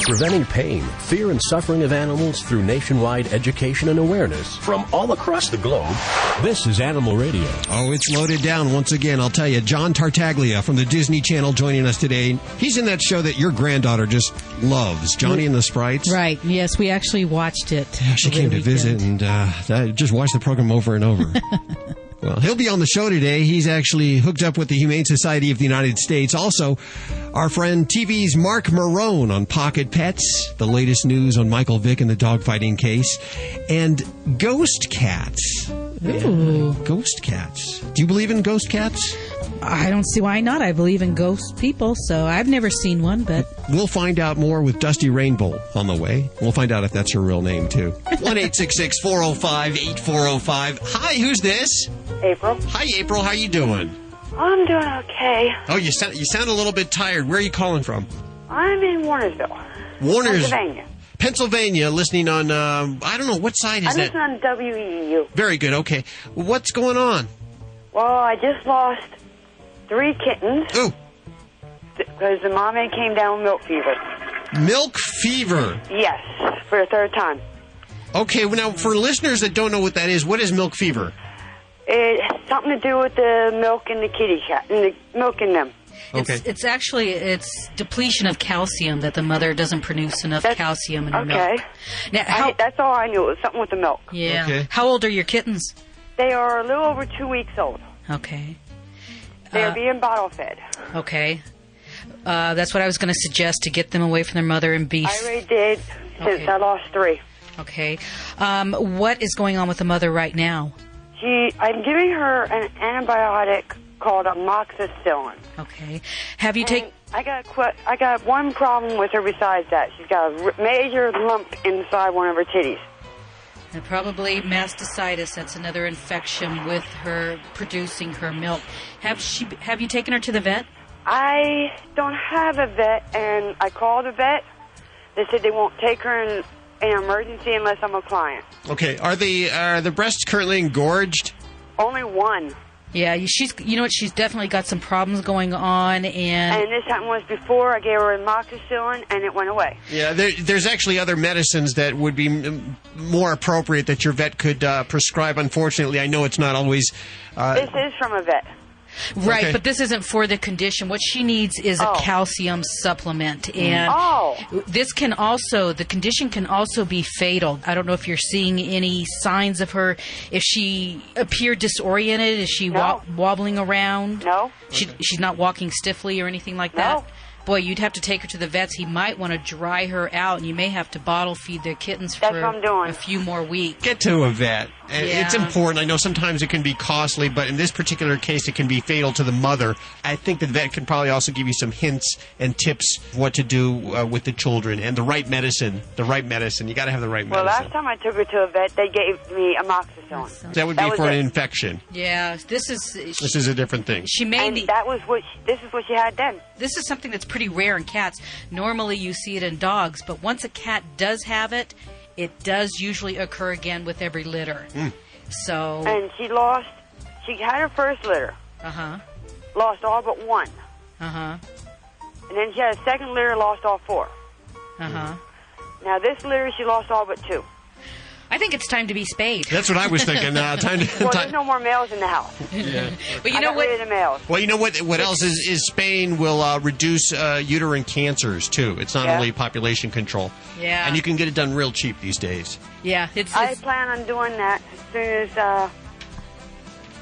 preventing pain, fear, and suffering of animals through nationwide education and awareness from all across the globe. This is Animal Radio. Oh, it's loaded down once again, I'll tell you. John Tartaglia from the Disney Channel joining us today. He's in that show that your granddaughter just loves, Johnny and the Sprites. Right, yes, we actually watched it. Yeah, she came to visit, and I just watched the program over and over. Well, he'll be on the show today. He's actually hooked up with the Humane Society of the United States. Also, our friend TV's Marc Morrone on Pocket Pets, the latest news on Michael Vick and the dogfighting case, and ghost cats. Ooh. Ghost cats. Do you believe in ghost cats? I don't see why not. I believe in ghost people, so I've never seen one, but... We'll find out more with Dusty Rainbow on the way. We'll find out if that's her real name, too. 1-866-405-8405. Hi, who's this? April. Hi, April. How you doing? I'm doing okay. Oh, you sound a little bit tired. Where are you calling from? I'm in Warnersville. Pennsylvania. Pennsylvania, listening on, I don't know, what side is that? I'm listening on WEU. Very good, okay. What's going on? Well, I just lost 3 kittens. Ooh. Because the mommy came down with milk fever. Milk fever? Yes, for the 3rd time. Okay, well, now, for listeners that don't know what that is, what is milk fever? It has something to do with the milk in the kitty cat, and the milk in them. Okay. It's actually depletion of calcium, that the mother doesn't produce enough calcium in her milk. Okay. Now, that's all I knew. It was something with the milk. Yeah. Okay. How old are your kittens? They are a little over 2 weeks old. Okay. They're being bottle fed. Okay. That's what I was going to suggest, to get them away from their mother and beef. I already did since I lost 3. Okay. What is going on with the mother right now? I'm giving her an antibiotic called amoxicillin. Okay. Have you taken... I got one problem with her besides that. She's got a major lump inside one of her titties. And probably mastitis. That's another infection with her producing her milk. Have you taken her to the vet? I don't have a vet, and I called the vet. They said they won't take her in an emergency unless I'm a client. Okay. Are the breasts currently engorged? Only one. Yeah, she's definitely got some problems going on, and this happened was before I gave her amoxicillin, and it went away. Yeah, there's actually other medicines that would be more appropriate that your vet could prescribe. Unfortunately, I know it's not always... This is from a vet. Right, okay. But this isn't for the condition. What she needs is a calcium supplement, and the condition can also be fatal. I don't know if you're seeing any signs of her. If she appeared disoriented, is she wobbling around? No. She's not walking stiffly or anything like that? Boy, you'd have to take her to the vets. He might want to dry her out, and you may have to bottle feed their kittens for a few more weeks. Get to a vet. It's important. I know sometimes it can be costly, but in this particular case, it can be fatal to the mother. I think the vet can probably also give you some hints and tips what to do with the children, and the right medicine. The right medicine. You got to have the right medicine. Well, last time I took her to a vet, they gave me amoxicillin. That would be for an infection. Yeah, this is a different thing. She may this is what she had then. This is something that's pretty rare in cats. Normally you see it in dogs, but once a cat does have it, it does usually occur again with every litter. So. And she had her first litter. Lost all but 1. And then she had a second litter, lost all 4. Now this litter, she lost all but 2. I think it's time to be spayed. That's what I was thinking. There's no more males in the house. Yeah. But you know what? Rid of the males. Well, you know what else is spaying will reduce uterine cancers, too. It's not only population control. Yeah. And you can get it done real cheap these days. Yeah. I plan on doing that as soon as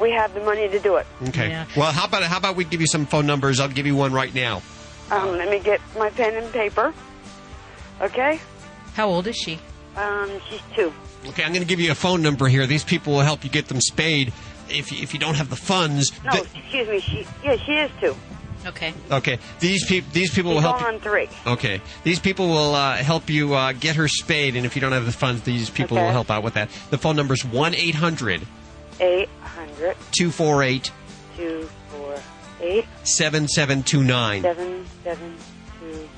we have the money to do it. Okay. Yeah. Well, how about we give you some phone numbers? I'll give you one right now. Let me get my pen and paper. Okay? How old is she? She's 2. Okay, I'm going to give you a phone number here. These people will help you get them spayed if you don't have the funds. No, excuse me. She is 2. Okay. Okay. These people will help you. She's going on 3. Okay. These people will help you get her spayed, and if you don't have the funds, these people will help out with that. The phone number is 1-800. 800. 248. 248. 7729. 7729.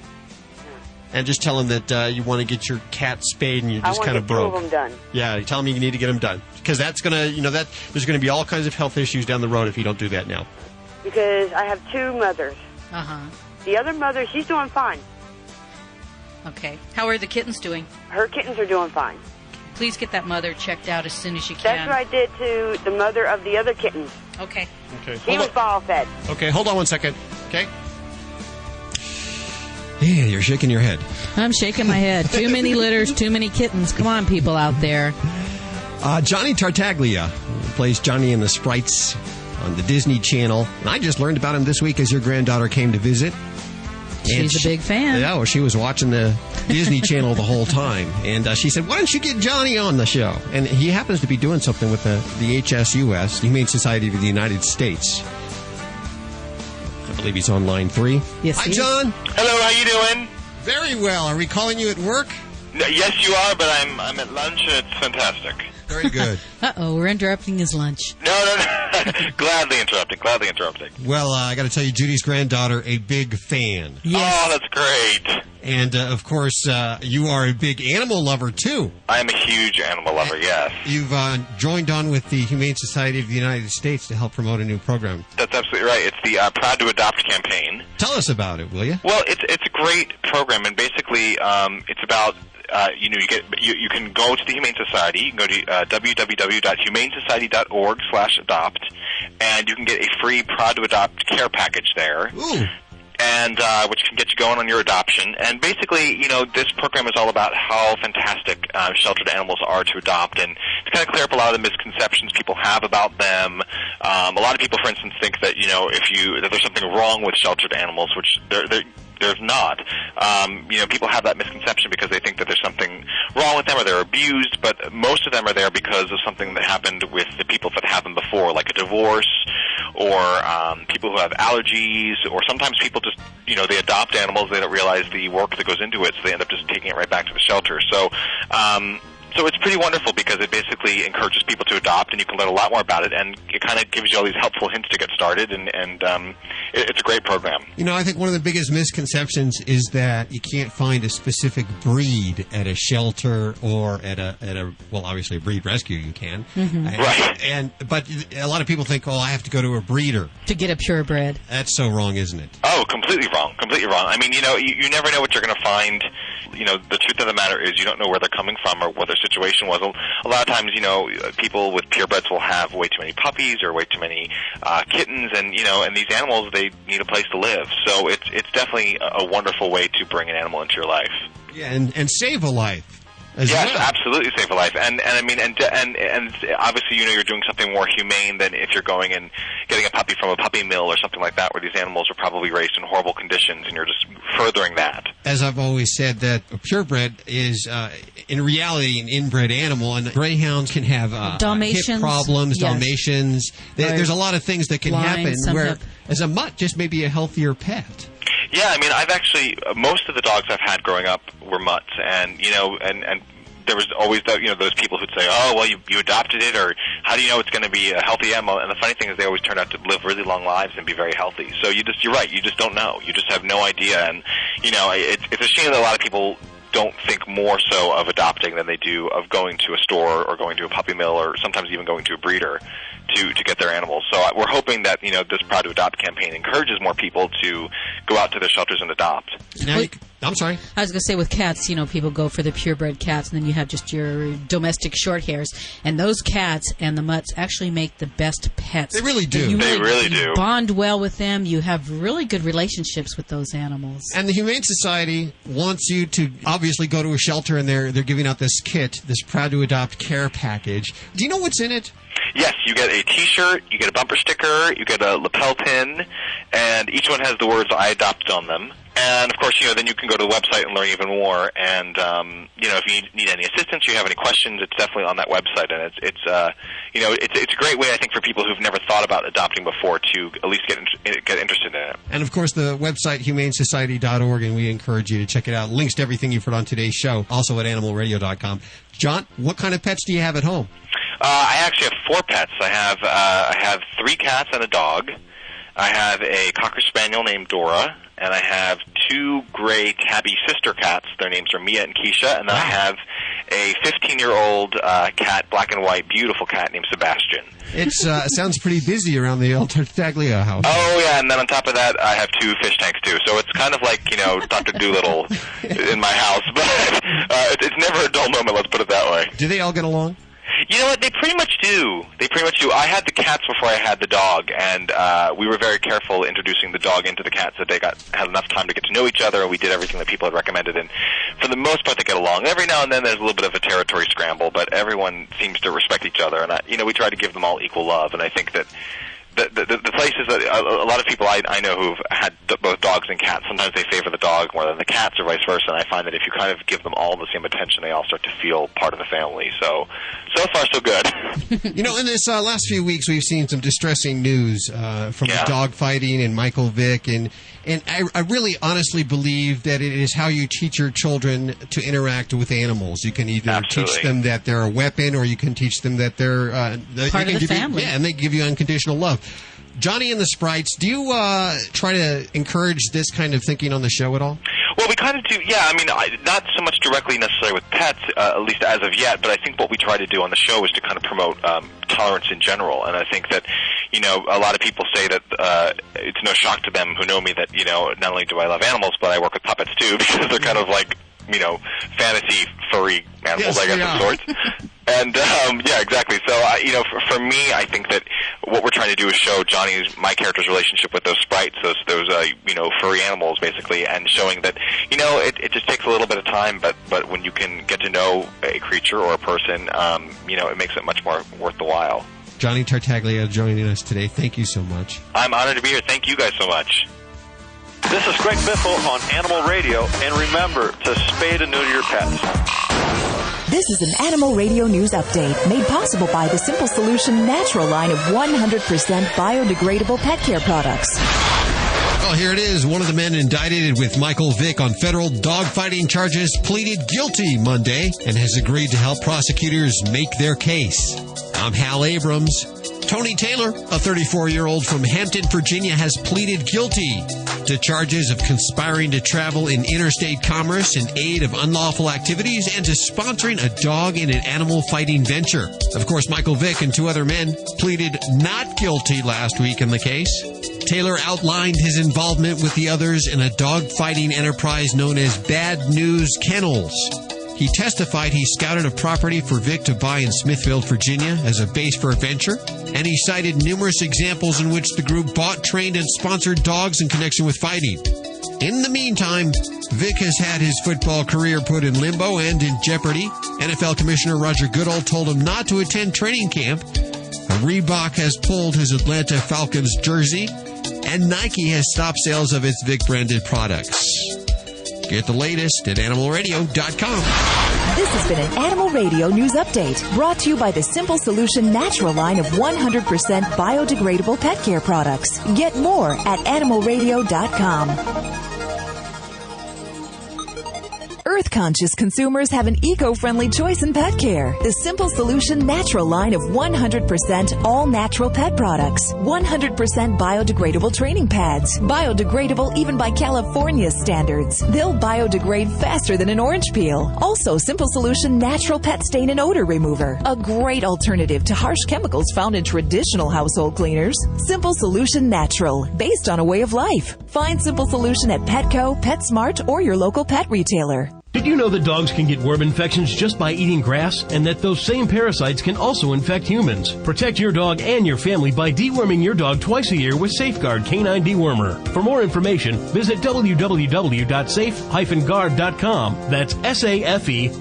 And just tell them that you want to get your cat spayed and you're just kind of broke. I want to get 2 of them done. Yeah, tell them you need to get them done. Because that's going to, there's going to be all kinds of health issues down the road if you don't do that now. Because I have 2 mothers. The other mother, she's doing fine. Okay. How are the kittens doing? Her kittens are doing fine. Please get that mother checked out as soon as you can. That's what I did to the mother of the other kittens. Okay. She was ball fed. Okay, hold on one second. Okay. Yeah, you're shaking your head. I'm shaking my head. Too many litters, too many kittens. Come on, people out there. Johnny Tartaglia plays Johnny and the Sprites on the Disney Channel. And I just learned about him this week as your granddaughter came to visit. She's a big fan. Yeah, well, she was watching the Disney Channel the whole time. And she said, why don't you get Johnny on the show? And he happens to be doing something with the HSUS, the Humane Society of the United States. I believe he's on line 3. Yes, Hi, John. Hello, how you doing? Very well. Are we calling you at work? Yes, you are, but I'm at lunch, and it's fantastic. Very good. Uh-oh, we're interrupting his lunch. No. Gladly interrupting. Well, I got to tell you, Judy's granddaughter, a big fan. Yes. Oh, that's great. And, of course, you are a big animal lover, too. I am a huge animal lover, yes. You've joined on with the Humane Society of the United States to help promote a new program. That's absolutely right. It's the Proud to Adopt campaign. Tell us about it, will you? Well, it's a great program, and basically it's about... you can go to the Humane Society. You can go to www.humanesociety.org/adopt, and you can get a free Proud to Adopt care package there. Ooh. And which can get you going on your adoption. And basically, this program is all about how fantastic sheltered animals are to adopt, and to kind of clear up a lot of the misconceptions people have about them. A lot of people, for instance, think that that there's something wrong with sheltered animals, which there's not. People have that misconception because they think that there's something wrong with them or they're abused, but most of them are there because of something that happened with the people that have them before, like a divorce or people who have allergies, or sometimes people just, they adopt animals, they don't realize the work that goes into it, so they end up just taking it right back to the shelter. So it's pretty wonderful because it basically encourages people to adopt, and you can learn a lot more about it, and it kind of gives you all these helpful hints to get started, and it's a great program. I think one of the biggest misconceptions is that you can't find a specific breed at a shelter or at a obviously a breed rescue you can. Mm-hmm. Right. But a lot of people think, I have to go to a breeder to get a purebred. That's so wrong, isn't it? Oh, completely wrong. I mean, you never know what you're going to find. The truth of the matter is you don't know where they're coming from or what their situation was. A lot of times, people with purebreds will have way too many puppies or way too many kittens, and these animals, they need a place to live. So it's definitely a wonderful way to bring an animal into your life. Yeah, and save a life. Yes, absolutely save a life, and I mean, and obviously, you're doing something more humane than if you're going and getting a puppy from a puppy mill or something like that, where these animals are probably raised in horrible conditions, and you're just furthering that. As I've always said, that a purebred is, in reality, an inbred animal, and greyhounds can have Dalmatians, hip problems, yes. Dalmatians. There's a lot of things that can happen where, as a mutt, just maybe a healthier pet. Yeah, I mean, I've actually, most of the dogs I've had growing up were mutts, and there was always those people who'd say, oh, well, you adopted it, or how do you know it's going to be a healthy animal? And the funny thing is they always turn out to live really long lives and be very healthy. So you're right, you just don't know. You just have no idea, and it's a shame that a lot of people don't think more so of adopting than they do of going to a store or going to a puppy mill or sometimes even going to a breeder to get their animals. So we're hoping that this Proud to Adopt campaign encourages more people to go out to their shelters and adopt. Now, I'm sorry. I was going to say with cats, people go for the purebred cats, and then you have just your domestic short hairs. And those cats and the mutts actually make the best pets. They really do. You really do. Bond well with them. You have really good relationships with those animals. And the Humane Society wants you to obviously go to a shelter, and they're giving out this kit, this Proud to Adopt care package. Do you know what's in it? Yes, you get a T-shirt, you get a bumper sticker, you get a lapel pin, and each one has the words "I adopted" on them. And of course, then you can go to the website and learn even more. And if you need any assistance, you have any questions, it's definitely on that website. And it's a great way, I think, for people who've never thought about adopting before to at least get interested in it. And of course, the website humanesociety.org, and we encourage you to check it out. Links to everything you've heard on today's show, also at animalradio.com. John, what kind of pets do you have at home? I actually have 4 pets. I have 3 cats and a dog. I have a Cocker Spaniel named Dora, and I have 2 gray tabby sister cats. Their names are Mia and Keisha, and then I have a 15-year-old cat, black and white, beautiful cat named Sebastian. It sounds pretty busy around the El Tartaglia house. Oh, yeah, and then on top of that, I have 2 fish tanks, too. So it's kind of like, Dr. Dolittle in my house. But it's never a dull moment, let's put it that way. Do they all get along? You know what? They pretty much do. I had the cats before I had the dog, and we were very careful introducing the dog into the cats so they had enough time to get to know each other, and we did everything that people had recommended. And for the most part, they get along. Every now and then, there's a little bit of a territory scramble, but everyone seems to respect each other. And we try to give them all equal love. And I think that the places that a lot of people I know who've had both dogs and cats, sometimes they favor the dog more than the cats, or vice versa. And I find that if you kind of give them all the same attention, they all start to feel part of the family. So far, so good. In this last few weeks, we've seen some distressing news from the dog fighting and Michael Vick, and I really honestly believe that it is how you teach your children to interact with animals. You can either teach them that they're a weapon, or you can teach them that they're part of the family. And they give you unconditional love. Johnny and the Sprites, do you try to encourage this kind of thinking on the show at all? Well, we kind of do, yeah. I mean, not so much directly necessarily with pets, at least as of yet, but I think what we try to do on the show is to kind of promote tolerance in general. And I think that, a lot of people say that it's no shock to them who know me that, not only do I love animals, but I work with puppets too, because they're kind of like, fantasy furry animals, I guess, of sorts. And, yeah, exactly. So, for me, I think that what we're trying to do is show my character's relationship with those sprites, those furry animals, basically, and showing that, it just takes a little bit of time, but when you can get to know a creature or a person, it makes it much more worth the while. Johnny Tartaglia joining us today. Thank you so much. I'm honored to be here. Thank you guys so much. This is Greg Biffle on Animal Radio, and remember to spay and neuter your pets. This is an Animal Radio News Update made possible by the Simple Solution Natural line of 100% biodegradable pet care products. Well, here it is. One of the men indicted with Michael Vick on federal dogfighting charges pleaded guilty Monday and has agreed to help prosecutors make their case. I'm Hal Abrams. Tony Taylor, a 34-year-old from Hampton, Virginia, has pleaded guilty to charges of conspiring to travel in interstate commerce in aid of unlawful activities and to sponsoring a dog in an animal fighting venture. Of course, Michael Vick and 2 other men pleaded not guilty last week in the case. Taylor outlined his involvement with the others in a dog fighting enterprise known as Bad News Kennels. He testified he scouted a property for Vick to buy in Smithfield, Virginia as a base for a venture, and he cited numerous examples in which the group bought, trained, and sponsored dogs in connection with fighting. In the meantime, Vick has had his football career put in limbo and in jeopardy. NFL Commissioner Roger Goodall told him not to attend training camp. Reebok has pulled his Atlanta Falcons jersey, and Nike has stopped sales of its Vick-branded products. Get the latest at animalradio.com. This has been an Animal Radio News Update brought to you by the Simple Solution Natural line of 100% biodegradable pet care products. Get more at animalradio.com. Earth-conscious consumers have an eco-friendly choice in pet care. The Simple Solution Natural line of 100% all-natural pet products. 100% biodegradable training pads. Biodegradable even by California standards. They'll biodegrade faster than an orange peel. Also, Simple Solution Natural Pet Stain and Odor Remover. A great alternative to harsh chemicals found in traditional household cleaners. Simple Solution Natural. Based on a way of life. Find Simple Solution at Petco, PetSmart, or your local pet retailer. Did you know that dogs can get worm infections just by eating grass, and that those same parasites can also infect humans? Protect your dog and your family by deworming your dog twice a year with Safeguard Canine Dewormer. For more information, visit www.safe-guard.com. That's SAFE-GUARD.com.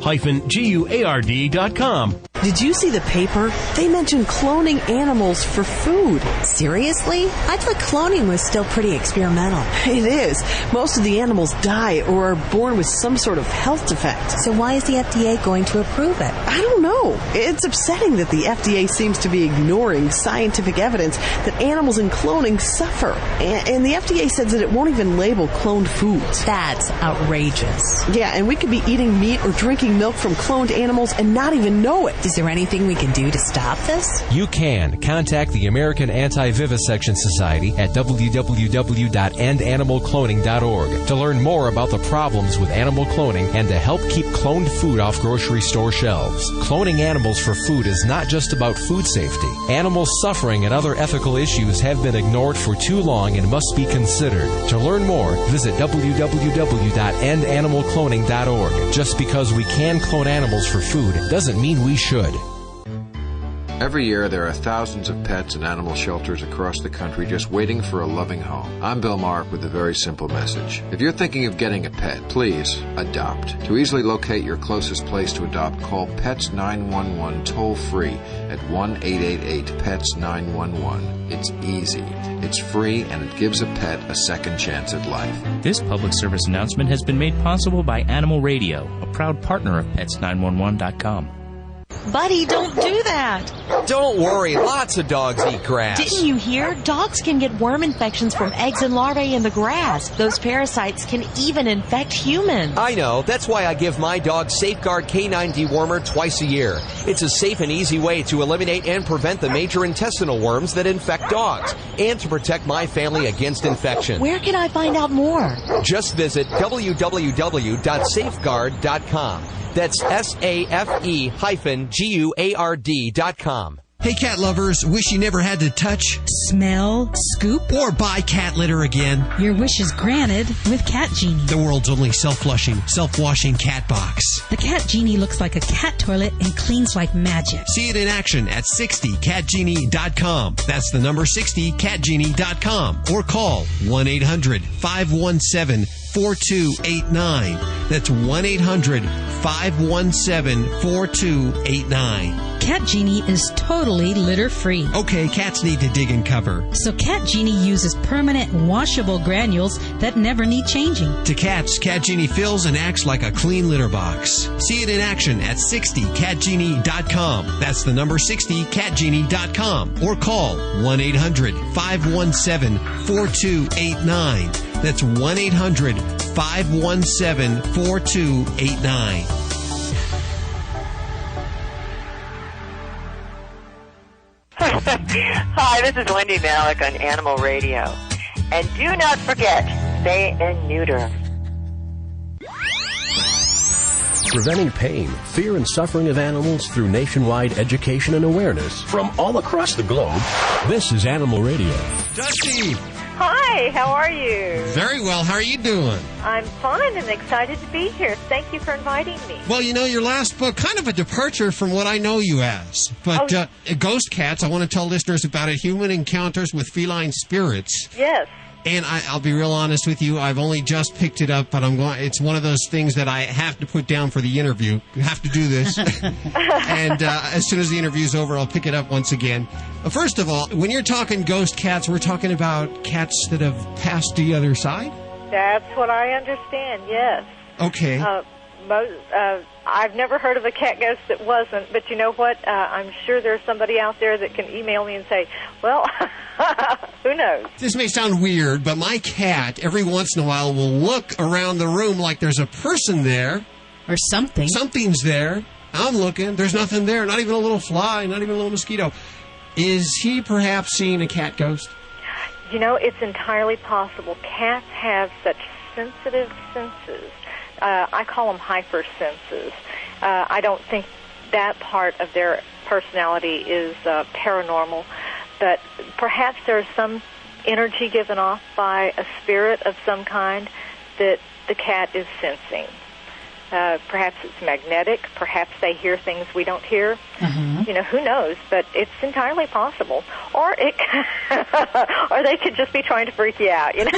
Did you see the paper? They mentioned cloning animals for food. Seriously? I thought cloning was still pretty experimental. It is. Most of the animals die or are born with some sort of health defect. So why is the FDA going to approve it? I don't know. It's upsetting that the FDA seems to be ignoring scientific evidence that animals in cloning suffer. And the FDA says that it won't even label cloned foods. That's outrageous. Yeah, and we could be eating meat or drinking milk from cloned animals and not even know it. Is there anything we can do to stop this? You can. Contact the American Anti-Vivisection Society at www.endanimalcloning.org to learn more about the problems with animal cloning and to help keep cloned food off grocery store shelves. Cloning animals for food is not just about food safety. Animal suffering and other ethical issues have been ignored for too long and must be considered. To learn more, visit www.endanimalcloning.org. Just because we can clone animals for food doesn't mean we should. Every year, there are thousands of pets and animal shelters across the country just waiting for a loving home. I'm Bill Mark with a very simple message. If you're thinking of getting a pet, please adopt. To easily locate your closest place to adopt, call Pets 911 toll-free at 1-888-PETS-911. It's easy, it's free, and it gives a pet a second chance at life. This public service announcement has been made possible by Animal Radio, a proud partner of Pets911.com. Buddy, don't do that. Don't worry, lots of dogs eat grass. Didn't you hear? Dogs can get worm infections from eggs and larvae in the grass. Those parasites can even infect humans. I know. That's why I give my dog Safeguard Canine Dewormer twice a year. It's a safe and easy way to eliminate and prevent the major intestinal worms that infect dogs and to protect my family against infection. Where can I find out more? Just visit www.safeguard.com. That's SAFE-GUARD.com. Hey, cat lovers, wish you never had to touch, smell, scoop, or buy cat litter again? Your wish is granted with Cat Genie, the world's only self-flushing, self-washing cat box. The Cat Genie looks like a cat toilet and cleans like magic. See it in action at 60catgenie.com. That's the number 60catgenie.com. Or call 1-800-517-4289. That's 1-800-517-4289. Cat Genie is totally litter-free. Okay, cats need to dig and cover. So Cat Genie uses permanent washable granules that never need changing. To cats, Cat Genie fills and acts like a clean litter box. See it in action at 60catgenie.com. That's the number 60catgenie.com. Or call 1-800-517-4289. That's 1-800-517-4289. Hi, this is Wendy Malick on Animal Radio. And do not forget, spay and neuter. Preventing pain, fear, and suffering of animals through nationwide education and awareness from all across the globe. This is Animal Radio. Dusty! Hi, how are you? Very well. How are you doing? I'm fine and excited to be here. Thank you for inviting me. Well, you know, your last book, kind of a departure from what I know you as. But Ghost Cats, I want to tell listeners about it. Human Encounters with Feline Spirits. Yes. And I'll be real honest with you, I've only just picked it up, but it's one of those things that I have to put down for the interview. You have to do this. And as soon as the interview's over, I'll pick it up once again. First of all, when you're talking ghost cats, we're talking about cats that have passed to the other side? That's what I understand, yes. Okay. I've never heard of a cat ghost that wasn't, but you know what? I'm sure there's somebody out there that can email me and say, well, who knows? This may sound weird, but my cat, every once in a while, will look around the room like there's a person there. Or something. Something's there. I'm looking. There's nothing there. Not even a little fly. Not even a little mosquito. Is he perhaps seeing a cat ghost? You know, it's entirely possible. Cats have such sensitive senses. I call them hypersenses. I don't think that part of their personality is paranormal, but perhaps there's some energy given off by a spirit of some kind that the cat is sensing. Perhaps it's magnetic. Perhaps they hear things we don't hear. Mm-hmm. You know, who knows? But it's entirely possible. Or it, or they could just be trying to freak you out. You know.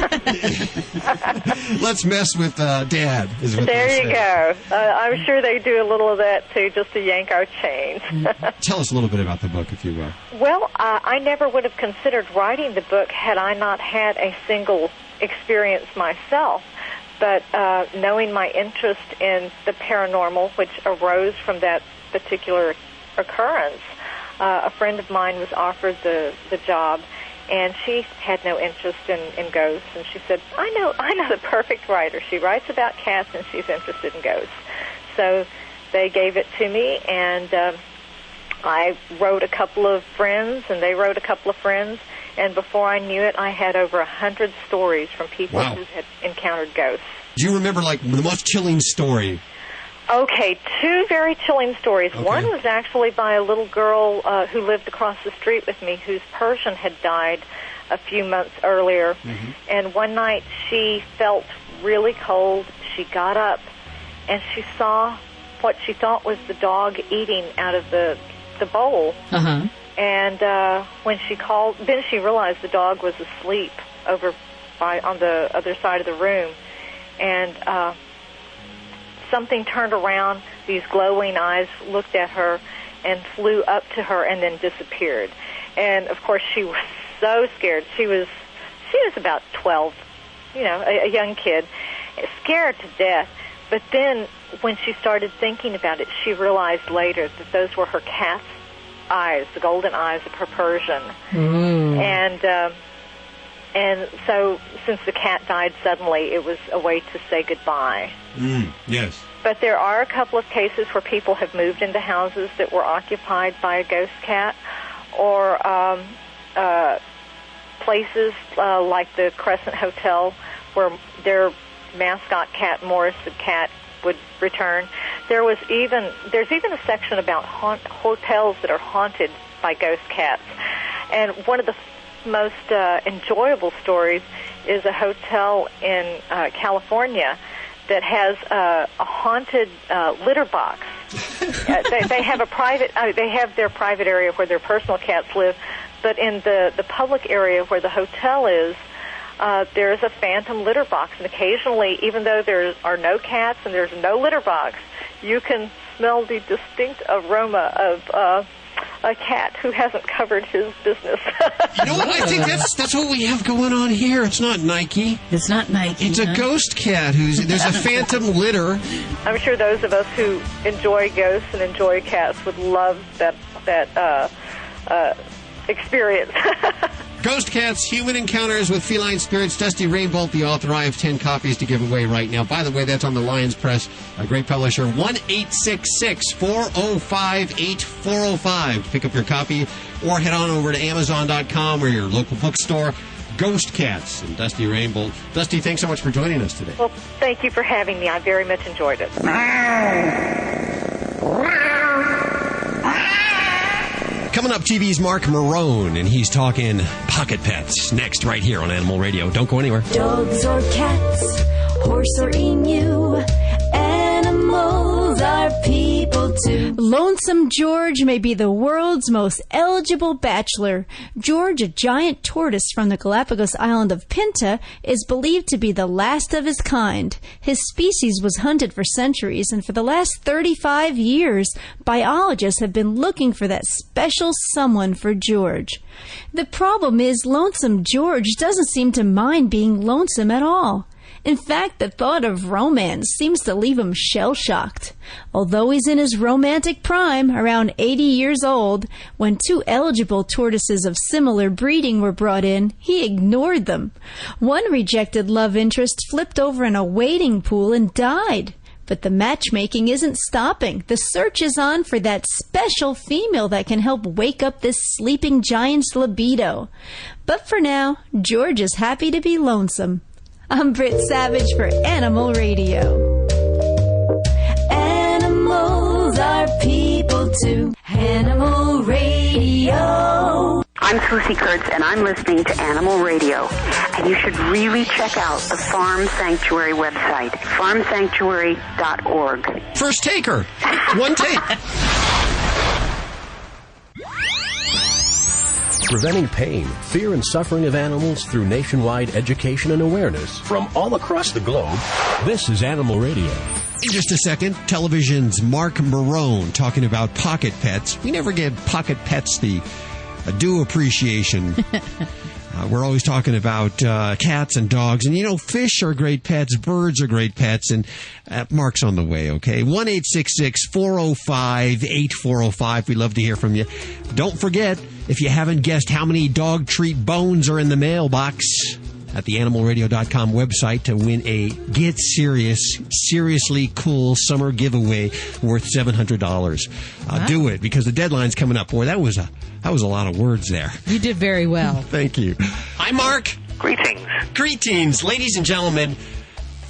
Let's mess with Dad. Is what there you go. I'm sure they do a little of that too, just to yank our chains. Tell us a little bit about the book, if you will. Well, I never would have considered writing the book had I not had a single experience myself. But knowing my interest in the paranormal, which arose from that particular occurrence, a friend of mine was offered the job, and she had no interest in ghosts. And she said, I know the perfect writer. She writes about cats, and she's interested in ghosts. So they gave it to me, and I wrote a couple of friends, and they wrote a couple of friends, and before I knew it, I had over 100 stories from people who had encountered ghosts. Do you remember, like, the most chilling story? Okay, 2 very chilling stories. Okay. One was actually by a little girl who lived across the street with me, whose Persian had died a few months earlier. Mm-hmm. And one night she felt really cold. She got up, and she saw what she thought was the dog eating out of the bowl. Uh-huh. And when she called, then she realized the dog was asleep over on the other side of the room. And something turned around, these glowing eyes looked at her and flew up to her and then disappeared. And, of course, she was so scared. She was about 12, a young kid, scared to death. But then when she started thinking about it, she realized later that those were her cat's eyes, the golden eyes of her Persian. Mm. And so since the cat died suddenly, it was a way to say goodbye. Yes. But there are a couple of cases where people have moved into houses that were occupied by a ghost cat, or places like the Crescent Hotel where their mascot cat, Morris the cat, would return. There's even a section about hotels that are haunted by ghost cats. And one of the most enjoyable stories is a hotel in California that has a haunted litter box. They have a private. They have their private area where their personal cats live, but in the public area where the hotel is, there's a phantom litter box. And occasionally, even though there are no cats and there's no litter box, you can smell the distinct aroma of a cat who hasn't covered his business. You know what? I think that's what we have going on here. It's not Nike. It's not Nike. It's a ghost cat there's a phantom litter. I'm sure those of us who enjoy ghosts and enjoy cats would love that experience. Ghost Cats, Human Encounters with Feline Spirits. Dusty Rainbolt, the author. I have 10 copies to give away right now. By the way, that's on the Lions Press, a great publisher. 1-866-405-8405 to pick up your copy, or head on over to Amazon.com or your local bookstore. Ghost Cats and Dusty Rainbolt. Dusty, thanks so much for joining us today. Well, thank you for having me. I very much enjoyed it. Coming up, TV's Marc Morrone, and he's talking pocket pets next right here on Animal Radio. Don't go anywhere. Dogs or cats, horse or emu, animals are people too. Lonesome George may be the world's most eligible bachelor. George, a giant tortoise from the Galapagos island of Pinta, is believed to be the last of his kind. His species was hunted for centuries, and for the last 35 years, biologists have been looking for that special someone for George. The problem is Lonesome George doesn't seem to mind being lonesome at all. In fact, the thought of romance seems to leave him shell-shocked. Although he's in his romantic prime, around 80 years old, when 2 eligible tortoises of similar breeding were brought in, he ignored them. One rejected love interest flipped over in a wading pool and died. But the matchmaking isn't stopping. The search is on for that special female that can help wake up this sleeping giant's libido. But for now, George is happy to be lonesome. I'm Britt Savage for Animal Radio. Animals are people too. Animal Radio. I'm Susie Kurtz, and I'm listening to Animal Radio. And you should really check out the Farm Sanctuary website, farmsanctuary.org. First taker. One take. Preventing pain, fear, and suffering of animals through nationwide education and awareness from all across the globe. This is Animal Radio. In just a second, television's Marc Morrone talking about pocket pets. We never give pocket pets the due appreciation. We're always talking about cats and dogs. And, fish are great pets. Birds are great pets. And Mark's on the way, okay? 1-866-405-8405. We'd love to hear from you. Don't forget, if you haven't guessed how many dog treat bones are in the mailbox, at the animalradio.com website to win a Get Serious, Seriously Cool Summer Giveaway worth $700. Do it, because the deadline's coming up. Boy, that was a lot of words there. You did very well. Thank you. Hi, Mark. Greetings. Greetings, ladies and gentlemen.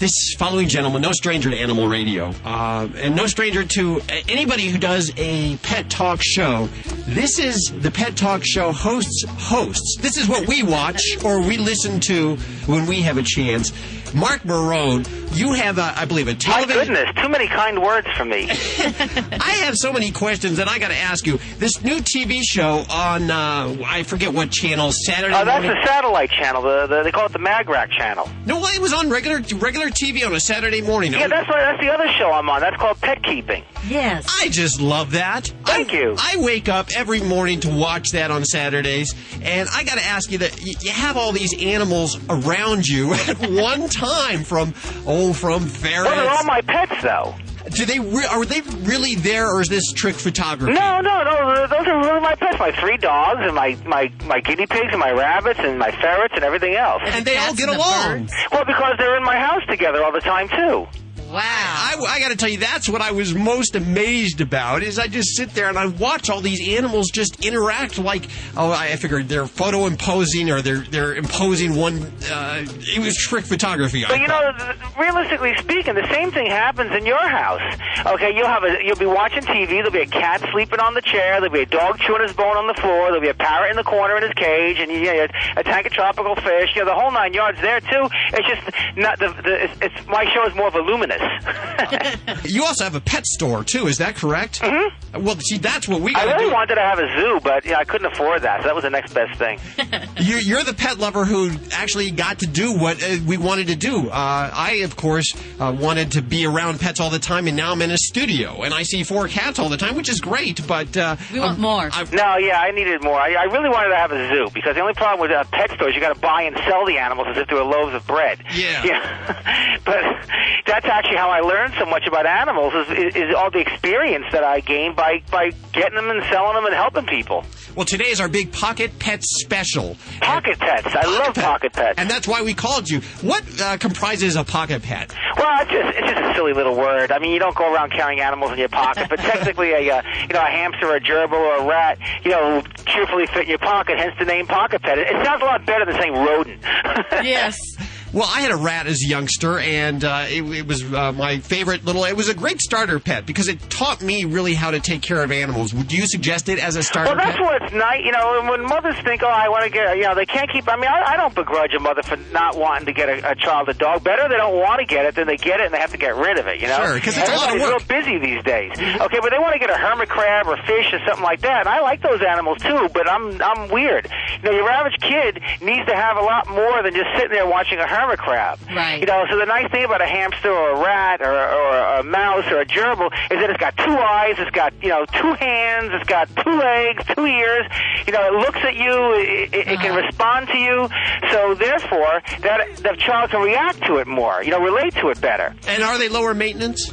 This following gentleman, no stranger to Animal Radio, and no stranger to anybody who does a pet talk show. This is the Pet Talk Show hosts. This is what we watch or we listen to when we have a chance. Marc Morrone, you have, I believe, a television... My goodness, too many kind words for me. I have so many questions that I got to ask you. This new TV show on, I forget what channel, Saturday morning? That's the satellite channel. They call it the Mag-Rack channel. No, it was on regular TV on a Saturday morning. Yeah, that's the other show I'm on. That's called Pet Keeping. Yes. I just love that. Thank you. I wake up every morning to watch that on Saturdays, and I got to ask you that you have all these animals around you at one time, from ferrets. Well, they're all my pets, though. Are they really there, or is this trick photography? No. Those are really my pets. My 3 dogs, and my guinea pigs, and my rabbits, and my ferrets, and everything else. And they all get along. Well, because they're in my house together all the time, too. Wow. I got to tell you, that's what I was most amazed about, is I just sit there and I watch all these animals just interact like, I figured they're photo imposing, or they're imposing one, it was trick photography. But, realistically speaking, the same thing happens in your house. Okay, you'll be watching TV, there'll be a cat sleeping on the chair, there'll be a dog chewing his bone on the floor, there'll be a parrot in the corner in his cage, and a tank of tropical fish, the whole 9 yards there, too. It's just, not my show is more voluminous. You also have a pet store, too, is that correct? Mm-hmm. Well, see, that's what we got to do. I really wanted to have a zoo, but I couldn't afford that, so that was the next best thing. You're the pet lover who actually got to do what we wanted to do. I, of course, wanted to be around pets all the time, and now I'm in a studio, and I see 4 cats all the time, which is great, but... we want more. I needed more. I really wanted to have a zoo, because the only problem with pet stores, you got to buy and sell the animals as if they were loaves of bread. Yeah. But that's actually how I learned so much about animals, is all the experience that I gained by getting them and selling them and helping people. Well, today is our big Pocket Pets special. Pocket Pets. I love Pocket Pets. And that's why we called you. What comprises a Pocket Pet? Well, it's just a silly little word. I mean, you don't go around carrying animals in your pocket, but technically a hamster or a gerbil or a rat, cheerfully fit in your pocket, hence the name Pocket Pet. It sounds a lot better than saying rodent. Yes. Well, I had a rat as a youngster, and it was my favorite it was a great starter pet, because it taught me really how to take care of animals. Would you suggest it as a starter pet? Well, that's what's nice. When mothers think, I want to get, they can't keep, I don't begrudge a mother for not wanting to get a child a dog. Better they don't want to get it than they get it and they have to get rid of it, Sure, because it's a lot of work. Everybody's real busy these days. Okay, but they want to get a hermit crab or fish or something like that. And I like those animals, too, but I'm weird. Your average kid needs to have a lot more than just sitting there watching a hermit crab. Right. So the nice thing about a hamster or a rat or a mouse or a gerbil is that it's got 2 eyes, it's got, 2 hands, it's got 2 legs, 2 ears. It looks at you, it can respond to you. So therefore, the child can react to it more, relate to it better. And are they lower maintenance?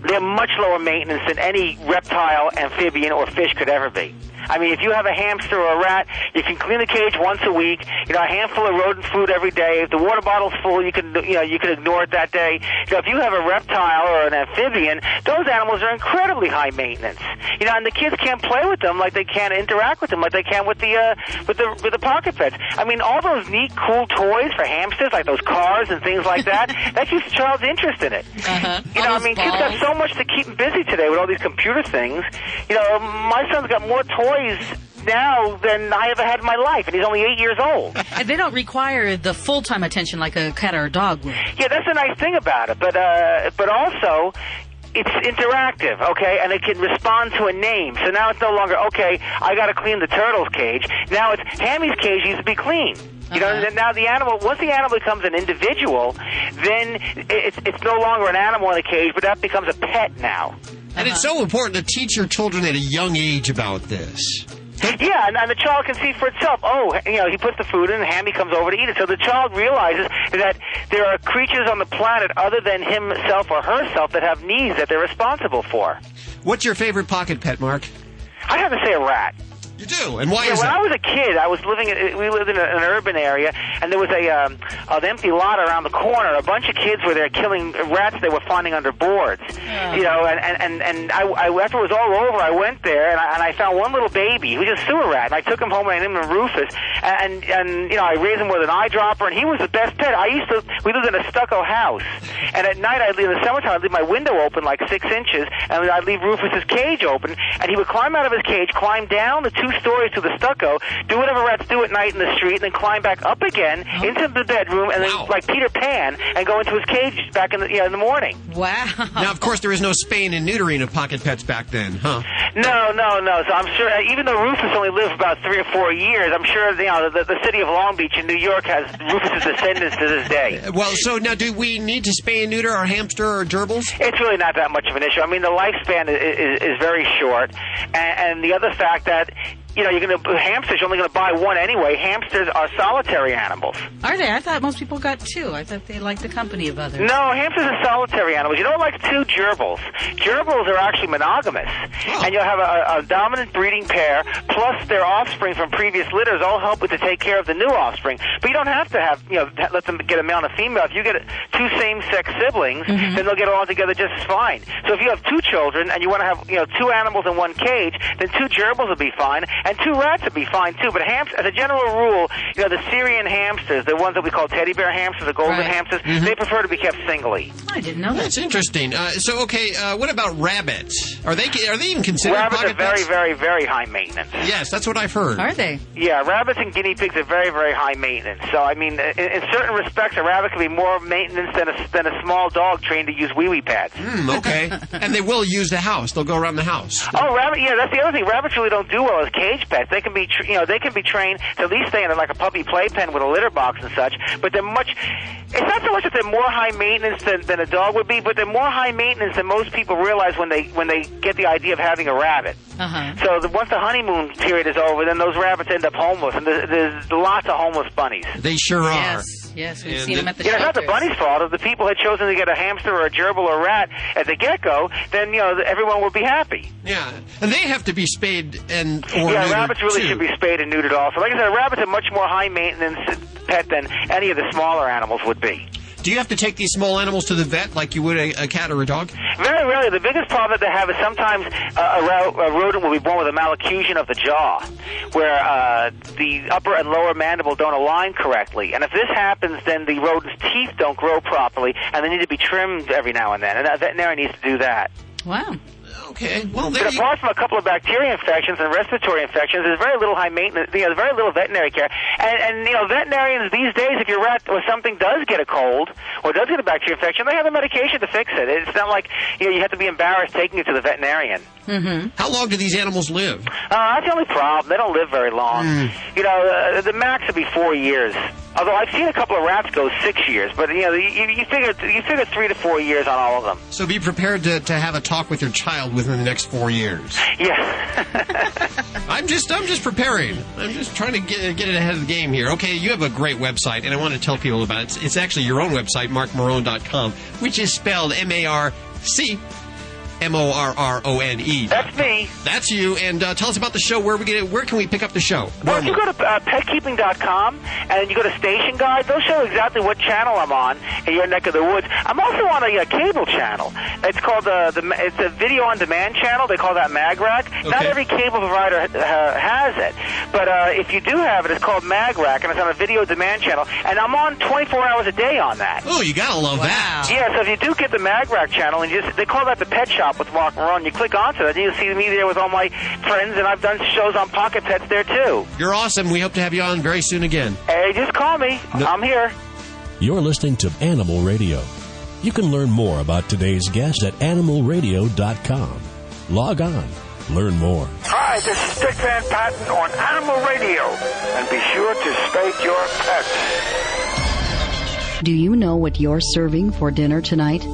They're much lower maintenance than any reptile, amphibian, or fish could ever be. I mean, if you have a hamster or a rat, you can clean the cage once a week. A handful of rodent food every day. If the water bottle's full, you can ignore it that day. If you have a reptile or an amphibian, those animals are incredibly high maintenance. And the kids can't play with them like they can interact with them like they can with the Pocket Pets. I mean, all those neat, cool toys for hamsters, like those cars and things like that, that keeps the child's interest in it. Kids got so much to keep them busy today with all these computer things. My son's got more toys now than I ever had in my life, and he's only 8 years old. And they don't require the full-time attention like a cat or a dog would. Yeah, that's the nice thing about it. But also, it's interactive, okay, and it can respond to a name. So now it's no longer, okay, I got to clean the turtle's cage. Now it's Hammy's cage needs to be clean. Now the animal, once the animal becomes an individual, then it's no longer an animal in a cage, but that becomes a pet now. And it's so important to teach your children at a young age about this. Yeah, and the child can see for itself. He puts the food in and Hammy comes over to eat it. So the child realizes that there are creatures on the planet other than himself or herself that have needs that they're responsible for. What's your favorite pocket pet, Mark? I have to say a rat. You do? And why is when that? I was a kid, we lived in an urban area, and there was an empty lot around the corner. A bunch of kids were there killing rats they were finding under boards. You know, and I after it was all over, I went there, and I found one little baby. He was a sewer rat, and I took him home, and I named him Rufus. And you know, I raised him with an eyedropper, and he was the best pet. We lived in a stucco house, and at night, in the summertime, I'd leave my window open like 6 inches, and I'd leave Rufus's cage open, and he would climb out of his cage, climb down the 2 stories to the stucco, do whatever rats do at night in the street, and then climb back up again into the bedroom, and then like Peter Pan, and go into his cage back in the morning. Wow. Now, of course, there was no spaying and neutering of pocket pets back then, huh? No. So I'm sure, even though Rufus only lived about 3 or 4 years, I'm sure the city of Long Beach in New York has Rufus's descendants to this day. Well, so now, do we need to spay and neuter our hamster or gerbils? It's really not that much of an issue. I mean, the lifespan is very short, and the other fact that, you know, hamsters, you're only going to buy one anyway. Hamsters are solitary animals. Are they? I thought most people got 2. I thought they liked the company of others. No, hamsters are solitary animals. You don't like 2 gerbils. Gerbils are actually monogamous. And you'll have a dominant breeding pair, plus their offspring from previous litters all help with to take care of the new offspring. But you don't have to have, let them get a male and a female. If you get 2 same-sex siblings, then they'll get along together just fine. So if you have 2 children and you want to have, 2 animals in one cage, then 2 gerbils will be fine. And 2 rats would be fine, too. But as a general rule, the Syrian hamsters, the ones that we call teddy bear hamsters, the golden hamsters, they prefer to be kept singly. I didn't know that. That's interesting. What about rabbits? Are they even considered rabbits pocket are very, pets? very, very high maintenance. Yes, that's what I've heard. Are they? Yeah, rabbits and guinea pigs are very, very high maintenance. So, I mean, in certain respects, a rabbit can be more maintenance than a small dog trained to use wee-wee pads. Okay. And they will use the house. They'll go around the house. Oh, that's the other thing. Rabbits really don't do well as cage pets. They can be, trained to at least stay in like a puppy playpen with a litter box and such. But they're it's not so much that they're more high maintenance than a dog would be, but they're more high maintenance than most people realize when they get the idea of having a rabbit. So once the honeymoon period is over, then those rabbits end up homeless, and there's lots of homeless bunnies. They sure are. Yes, we've seen them at the shelters. It's not the bunny's fault. If the people had chosen to get a hamster or a gerbil or a rat at the get-go, then, everyone would be happy. Yeah, and they have to be spayed and rabbits really should be spayed and neutered also. Like I said, rabbits are much more high-maintenance pet than any of the smaller animals would be. Do you have to take these small animals to the vet like you would a cat or a dog? Very rarely. The biggest problem that they have is sometimes a rodent will be born with a malocclusion of the jaw, where the upper and lower mandible don't align correctly. And if this happens, then the rodent's teeth don't grow properly, and they need to be trimmed every now and then. And a veterinarian needs to do that. Wow. Okay. Well, but apart from a couple of bacteria infections and respiratory infections, there's very little high maintenance. There's very little veterinary care. And veterinarians these days, if your rat or something does get a cold or does get a bacteria infection, they have a medication to fix it. It's not like you have to be embarrassed taking it to the veterinarian. How long do these animals live? That's the only problem. They don't live very long. The max would be 4 years. Although I've seen a couple of rats go 6 years, but you figure 3 to 4 years on all of them. So be prepared to have a talk with your child within the next 4 years. Yeah. I'm just preparing. I'm just trying to get it ahead of the game here. Okay, you have a great website, and I want to tell people about it. It's actually your own website, marcmorrone.com, which is spelled MARC. MORRONE. That's me. That's you. And tell us about the show. Where can we pick up the show? Well, if you go to petkeeping.com and you go to Station Guide, they'll show exactly what channel I'm on in your neck of the woods. I'm also on a cable channel. It's called it's a video on demand channel. They call that MagRack. Okay. Not every cable provider has it, but if you do have it, it's called MagRack, and it's on a video demand channel. And I'm on 24 hours a day on that. Oh, you gotta love that. Yeah. So if you do get the MagRack channel, and they call that the Pet Shop with Marc Morrone. You click onto it, and you'll see me there with all my friends, and I've done shows on Pocket Pets there, too. You're awesome. We hope to have you on very soon again. Hey, just call me. I'm here. You're listening to Animal Radio. You can learn more about today's guest at animalradio.com. Log on. Learn more. Hi, this is Dick Van Patten on Animal Radio. And be sure to spay your pets. Do you know what you're serving for dinner tonight?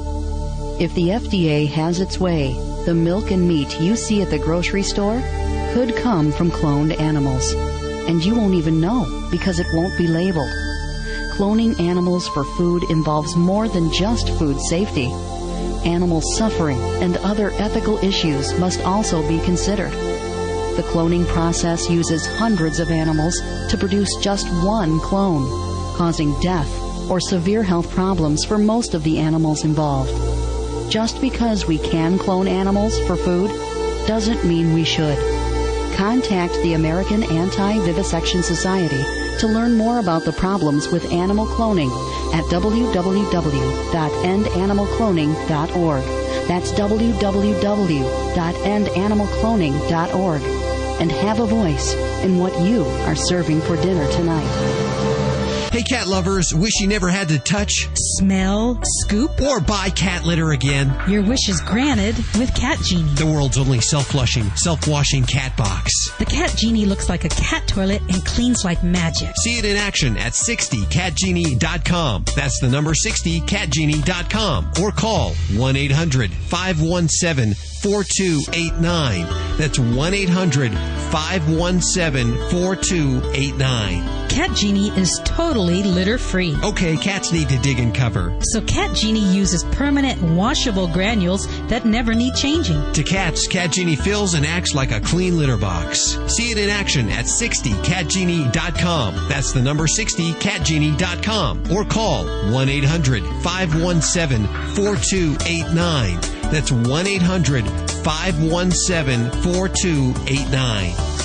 If the FDA has its way, the milk and meat you see at the grocery store could come from cloned animals. And you won't even know because it won't be labeled. Cloning animals for food involves more than just food safety. Animal suffering and other ethical issues must also be considered. The cloning process uses hundreds of animals to produce just one clone, causing death or severe health problems for most of the animals involved. Just because we can clone animals for food doesn't mean we should. Contact the American Anti-Vivisection Society to learn more about the problems with animal cloning at www.endanimalcloning.org. That's www.endanimalcloning.org. And have a voice in what you are serving for dinner tonight. Hey, cat lovers, wish you never had to touch, smell, scoop, or buy cat litter again? Your wish is granted with Cat Genie, the world's only self-flushing, self-washing cat box. The Cat Genie looks like a cat toilet and cleans like magic. See it in action at 60catgenie.com. That's the number 60catgenie.com. Or call 1-800-517-4289. That's 1-800-517-4289. Cat Genie is totally litter-free. Okay, cats need to dig and cover. So Cat Genie uses permanent washable granules that never need changing. To cats, Cat Genie fills and acts like a clean litter box. See it in action at 60catgenie.com. That's the number 60catgenie.com. Or call 1-800-517-4289. That's 1-800-517-4289.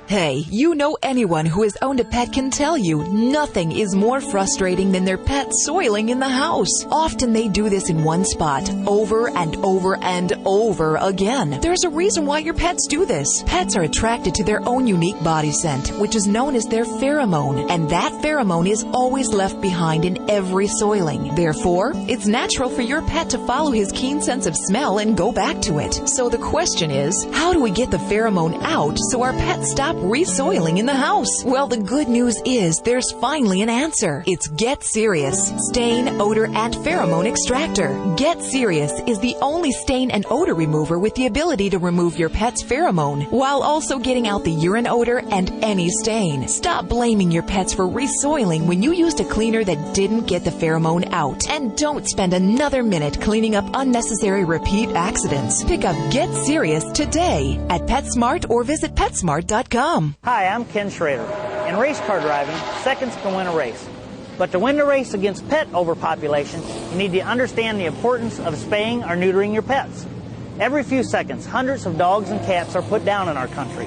Hey, you know anyone who has owned a pet can tell you nothing is more frustrating than their pet soiling in the house. Often they do this in one spot, over and over and over again. There's a reason why your pets do this. Pets are attracted to their own unique body scent, which is known as their pheromone, and that pheromone is always left behind in every soiling. Therefore, it's natural for your pet to follow his keen sense of smell and go back to it. So the question is, how do we get the pheromone out so our pets stop resoiling in the house? Well, the good news is there's finally an answer. It's Get Serious Stain, Odor, and Pheromone Extractor. Get Serious is the only stain and odor remover with the ability to remove your pet's pheromone while also getting out the urine odor and any stain. Stop blaming your pets for resoiling when you used a cleaner that didn't get the pheromone out. And don't spend another minute cleaning up unnecessary repeat accidents. Pick up Get Serious today at PetSmart or visit PetSmart.com. Hi, I'm Ken Schrader. In race car driving, seconds can win a race. But to win the race against pet overpopulation, you need to understand the importance of spaying or neutering your pets. Every few seconds, hundreds of dogs and cats are put down in our country.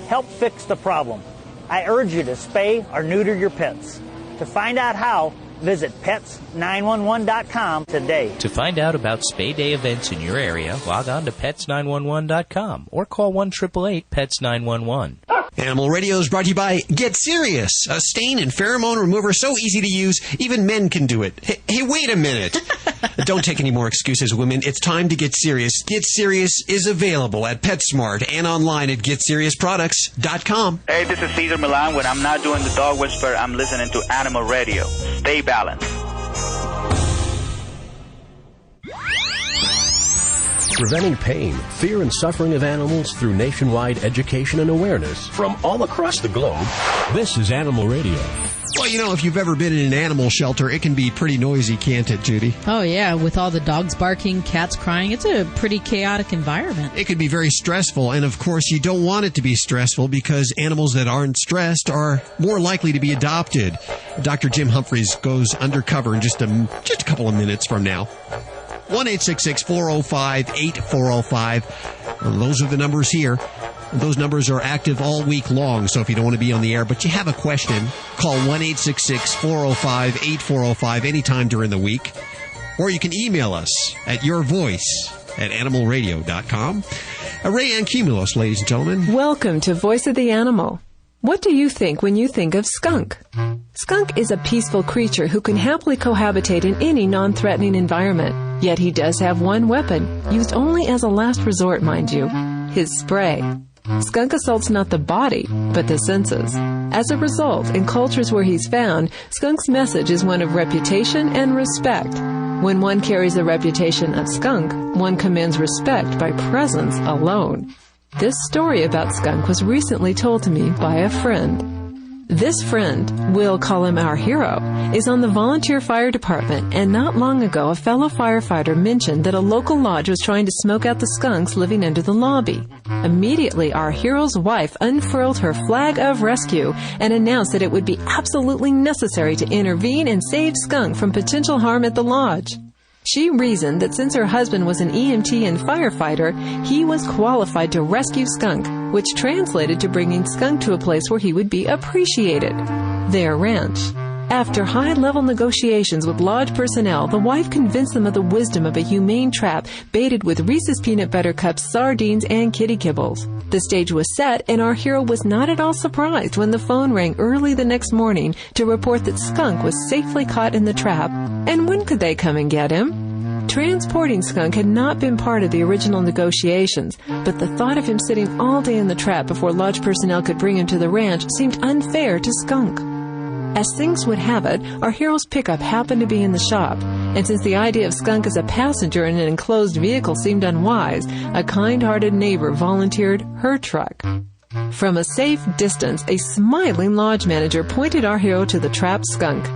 Help fix the problem. I urge you to spay or neuter your pets. To find out how, visit pets911.com today. To find out about Spay Day events in your area, log on to pets911.com or call 1-888-PETS-911. Animal Radio is brought to you by Get Serious, a stain and pheromone remover so easy to use, even men can do it. Hey, wait a minute. Don't take any more excuses, women. It's time to get serious. Get Serious is available at PetSmart and online at GetSeriousProducts.com. Hey, this is Cesar Milan. When I'm not doing the dog whisper, I'm listening to Animal Radio. Stay balanced. Preventing pain, fear, and suffering of animals through nationwide education and awareness from all across the globe. This is Animal Radio. Well, you know, if you've ever been in an animal shelter, it can be pretty noisy, can't it, Judy? Oh, yeah. With all the dogs barking, cats crying, it's a pretty chaotic environment. It can be very stressful. And, of course, you don't want it to be stressful because animals that aren't stressed are more likely to be adopted. Dr. Jim Humphreys goes undercover in just a couple of minutes from now. 1-866-405-8405. Those are the numbers here. Those numbers are active all week long, so if you don't want to be on the air, but you have a question, call 1-866-405-8405 anytime during the week. Or you can email us at yourvoice@animalradio.com. Ray-Ann Cumulos, ladies and gentlemen. Welcome to Voice of the Animal. What do you think when you think of skunk? Skunk is a peaceful creature who can happily cohabitate in any non-threatening environment. Yet he does have one weapon, used only as a last resort, mind you, his spray. Skunk assaults not the body, but the senses. As a result, in cultures where he's found, skunk's message is one of reputation and respect. When one carries the reputation of skunk, one commands respect by presence alone. This story about skunk was recently told to me by a friend. This friend, we'll call him our hero, is on the volunteer fire department, and not long ago a fellow firefighter mentioned that a local lodge was trying to smoke out the skunks living under the lobby. Immediately, our hero's wife unfurled her flag of rescue and announced that it would be absolutely necessary to intervene and save Skunk from potential harm at the lodge. She reasoned that since her husband was an EMT and firefighter, he was qualified to rescue Skunk, which translated to bringing Skunk to a place where he would be appreciated, their ranch. After high-level negotiations with lodge personnel, the wife convinced them of the wisdom of a humane trap baited with Reese's Peanut Butter Cups, sardines, and kitty kibbles. The stage was set, and our hero was not at all surprised when the phone rang early the next morning to report that Skunk was safely caught in the trap. And when could they come and get him? Transporting Skunk had not been part of the original negotiations, but the thought of him sitting all day in the trap before lodge personnel could bring him to the ranch seemed unfair to Skunk. As things would have it, our hero's pickup happened to be in the shop, and since the idea of Skunk as a passenger in an enclosed vehicle seemed unwise, a kind-hearted neighbor volunteered her truck. From a safe distance, a smiling lodge manager pointed our hero to the trapped Skunk.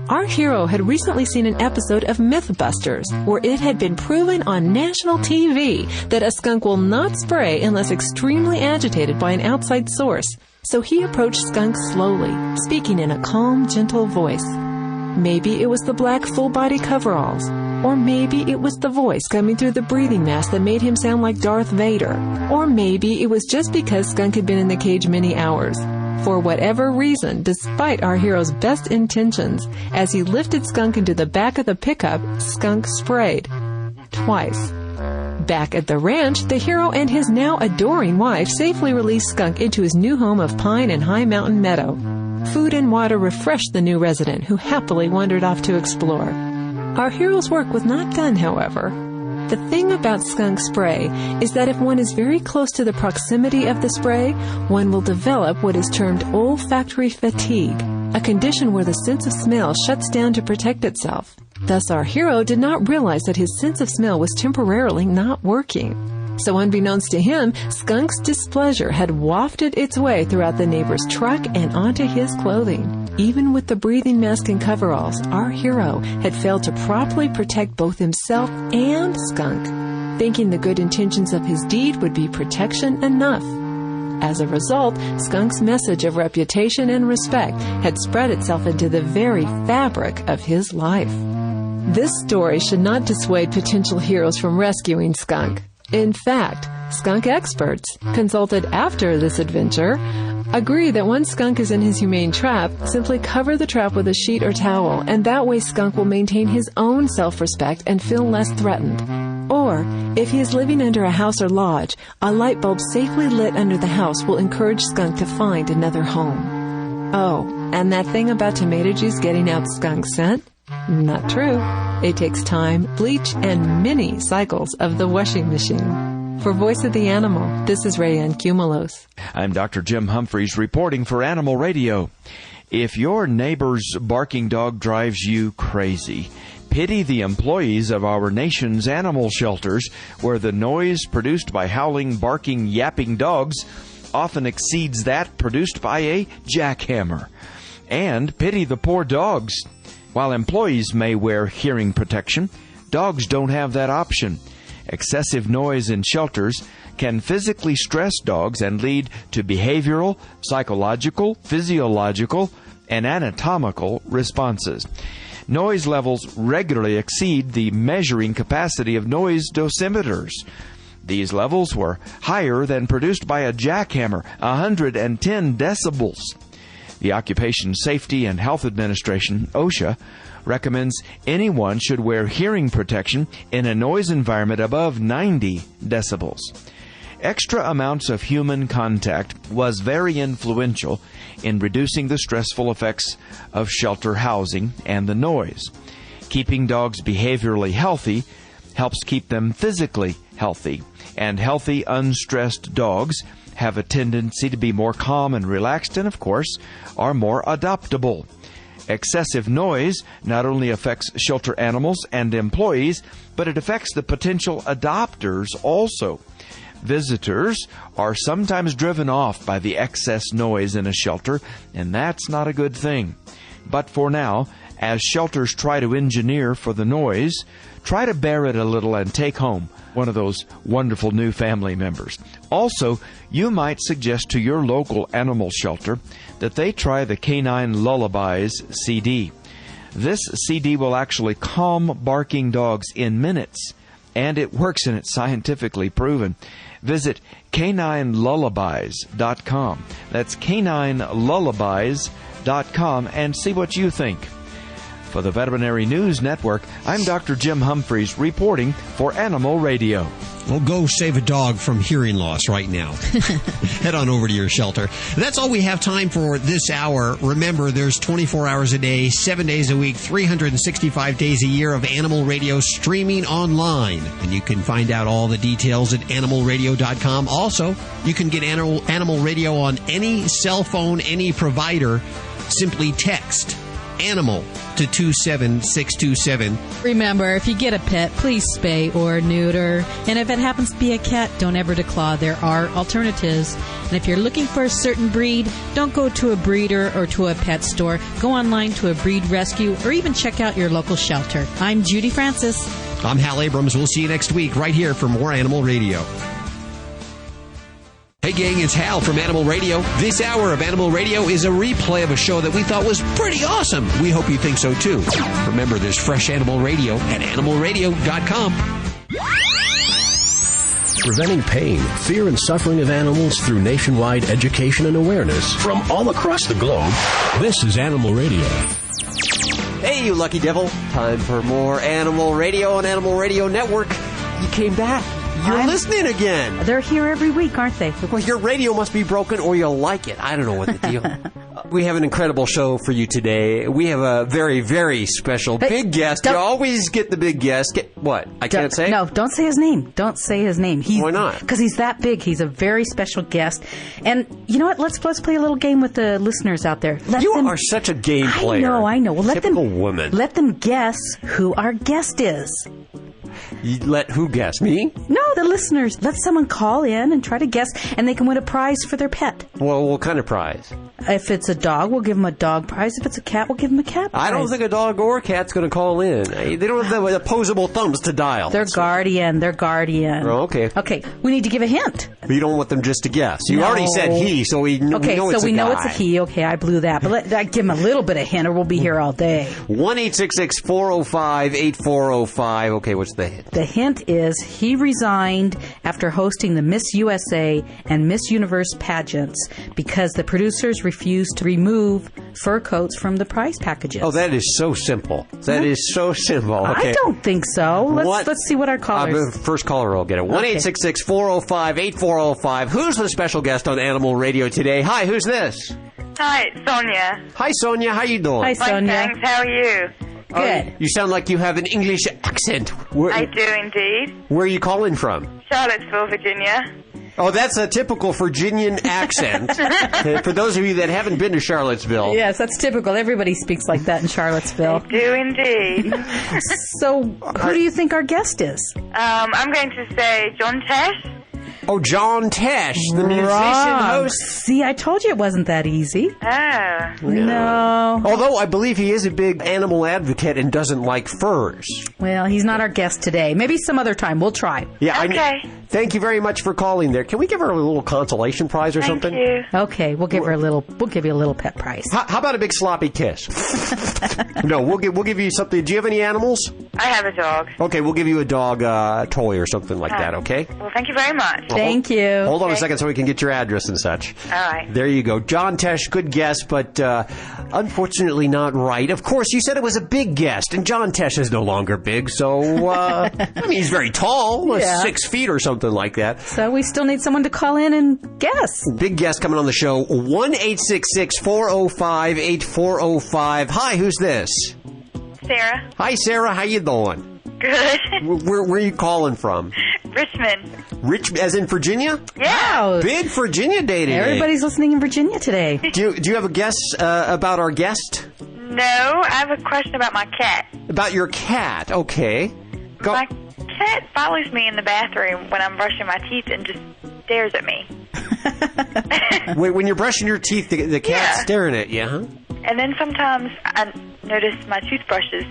Our hero had recently seen an episode of Mythbusters, where it had been proven on national TV that a skunk will not spray unless extremely agitated by an outside source. So he approached Skunk slowly, speaking in a calm, gentle voice. Maybe it was the black full-body coveralls, or maybe it was the voice coming through the breathing mask that made him sound like Darth Vader, or maybe it was just because Skunk had been in the cage many hours. For whatever reason, despite our hero's best intentions, as he lifted Skunk into the back of the pickup, Skunk sprayed. Twice. Back at the ranch, the hero and his now adoring wife safely released Skunk into his new home of pine and high mountain meadow. Food and water refreshed the new resident, who happily wandered off to explore. Our hero's work was not done, however. The thing about skunk spray is that if one is very close to the proximity of the spray, one will develop what is termed olfactory fatigue, a condition where the sense of smell shuts down to protect itself. Thus, our hero did not realize that his sense of smell was temporarily not working. So unbeknownst to him, Skunk's displeasure had wafted its way throughout the neighbor's truck and onto his clothing. Even with the breathing mask and coveralls, our hero had failed to properly protect both himself and Skunk, thinking the good intentions of his deed would be protection enough. As a result, Skunk's message of reputation and respect had spread itself into the very fabric of his life. This story should not dissuade potential heroes from rescuing Skunk. In fact, skunk experts, consulted after this adventure, agree that once Skunk is in his humane trap, simply cover the trap with a sheet or towel, and that way Skunk will maintain his own self-respect and feel less threatened. Or, if he is living under a house or lodge, a light bulb safely lit under the house will encourage Skunk to find another home. Oh, and that thing about tomato juice getting out skunk's scent? Not true. It takes time, bleach, and many cycles of the washing machine. For Voice of the Animal, this is Rayanne Cumulos. I'm Dr. Jim Humphreys reporting for Animal Radio. If your neighbor's barking dog drives you crazy, pity the employees of our nation's animal shelters, where the noise produced by howling, barking, yapping dogs often exceeds that produced by a jackhammer. And pity the poor dogs. While employees may wear hearing protection, dogs don't have that option. Excessive noise in shelters can physically stress dogs and lead to behavioral, psychological, physiological, and anatomical responses. Noise levels regularly exceed the measuring capacity of noise dosimeters. These levels were higher than produced by a jackhammer, 110 decibels. The Occupation Safety and Health Administration, OSHA, recommends anyone should wear hearing protection in a noise environment above 90 decibels. Extra amounts of human contact was very influential in reducing the stressful effects of shelter housing and the noise. Keeping dogs behaviorally healthy helps keep them physically healthy, and healthy, unstressed dogs have a tendency to be more calm and relaxed and, of course, are more adoptable. Excessive noise not only affects shelter animals and employees, but it affects the potential adopters also. Visitors are sometimes driven off by the excess noise in a shelter, and that's not a good thing. But for now, as shelters try to engineer for the noise, try to bear it a little and take home one of those wonderful new family members. Also, you might suggest to your local animal shelter that they try the Canine Lullabies CD. This CD will actually calm barking dogs in minutes, and it works, and it's scientifically proven. Visit caninelullabies.com. That's caninelullabies.com and see what you think. For the Veterinary News Network, I'm Dr. Jim Humphreys reporting for Animal Radio. Well, go save a dog from hearing loss right now. Head on over to your shelter. That's all we have time for this hour. Remember, there's 24 hours a day, 7 days a week, 365 days a year of Animal Radio streaming online. And you can find out all the details at animalradio.com. Also, you can get Animal Radio on any cell phone, any provider. Simply text animal to 27627. Remember, if you get a pet, please spay or neuter. And if it happens to be a cat, don't ever declaw. There are alternatives. And if you're looking for a certain breed, don't go to a breeder or to a pet store. Go online to a breed rescue or even check out your local shelter. I'm Judy Francis. I'm Hal Abrams. We'll see you next week right here for more Animal Radio. Hey gang, it's Hal from Animal Radio. This hour of Animal Radio is a replay of a show that we thought was pretty awesome. We hope you think so too. Remember, there's fresh Animal Radio at animalradio.com. Preventing pain, fear, and suffering of animals through nationwide education and awareness from all across the globe. This is Animal Radio. Hey, you lucky devil. Time for more Animal Radio on Animal Radio Network. You came back. You're listening again. They're here every week, aren't they? Well, your radio must be broken or you'll like it. I don't know what the deal. We have an incredible show for you today. We have a very, very special big guest. You always get the big guest. What? I can't say? No, don't say his name. Don't say his name. Why not? Because he's that big. He's a very special guest. And you know what? Let's play a little game with the listeners out there. You are such a game player. I know. Well, Typical woman. Let them guess who our guest is. You let who guess? Me? No, the listeners. Let someone call in and try to guess, and they can win a prize for their pet. Well, what kind of prize? If it's a dog, we'll give them a dog prize. If it's a cat, we'll give them a cat prize. I don't think a dog or a cat's going to call in. They don't have the opposable thumbs to dial. They're guardian. Oh, okay. Okay, we need to give a hint. You don't want them just to guess. You already said he, so we know it's a guy. Okay, so we know it's a he. Okay, I blew that. But give him a little bit of hint, or we'll be here all day. 1-866-405-8405. Okay, what's the hint? The hint is he resigned after hosting the Miss USA and Miss Universe pageants because the producers refused to remove fur coats from the prize packages. Oh, that is so simple. That is so simple. Okay. I don't think so. Let's see what our callers... first caller will get it. 1-866-405-8405. Who's the special guest on Animal Radio today? Hi, who's this? Hi, it's Sonia. Hi, Sonia. How you doing? Hi, Sonia. Thanks. How are you? Good. You sound like you have an English accent. I do indeed. Where are you calling from? Charlottesville, Virginia. Oh, that's a typical Virginian accent. For those of you that haven't been to Charlottesville. Yes, that's typical. Everybody speaks like that in Charlottesville. I do indeed. So, who do you think our guest is? I'm going to say John Tesh. Oh, John Tesh, the musician host. See, I told you it wasn't that easy. Oh. No. Although I believe he is a big animal advocate and doesn't like furs. Well, he's not our guest today. Maybe some other time. We'll try. Yeah. Okay. Thank you very much for calling there. Can we give her a little consolation prize or something? Thank you. Okay, we'll give you a little pet prize. How about a big sloppy kiss? No, we'll give you something. Do you have any animals? I have a dog. Okay, we'll give you a dog toy or something like that, okay? Well, thank you very much. Thank you. Hold on a second so we can get your address and such. All right. There you go. John Tesh, good guess, but unfortunately not right. Of course, you said it was a big guest, and John Tesh is no longer big, so, I mean, he's very tall, 6 feet or something like that. So we still need someone to call in and guess. Big guest coming on the show, 1-866-405-8405. Hi, who's this? Sarah. Hi, Sarah. How you doing? Good. Where are you calling from? Richmond. As in Virginia? Yeah. Wow. Big Virginia day today. Everybody's listening in Virginia today. Do you have a guess about our guest? No, I have a question about my cat. About your cat? Okay. My pet follows me in the bathroom when I'm brushing my teeth and just stares at me. When you're brushing your teeth, the cat's staring at you, huh? And then sometimes I notice my toothbrush is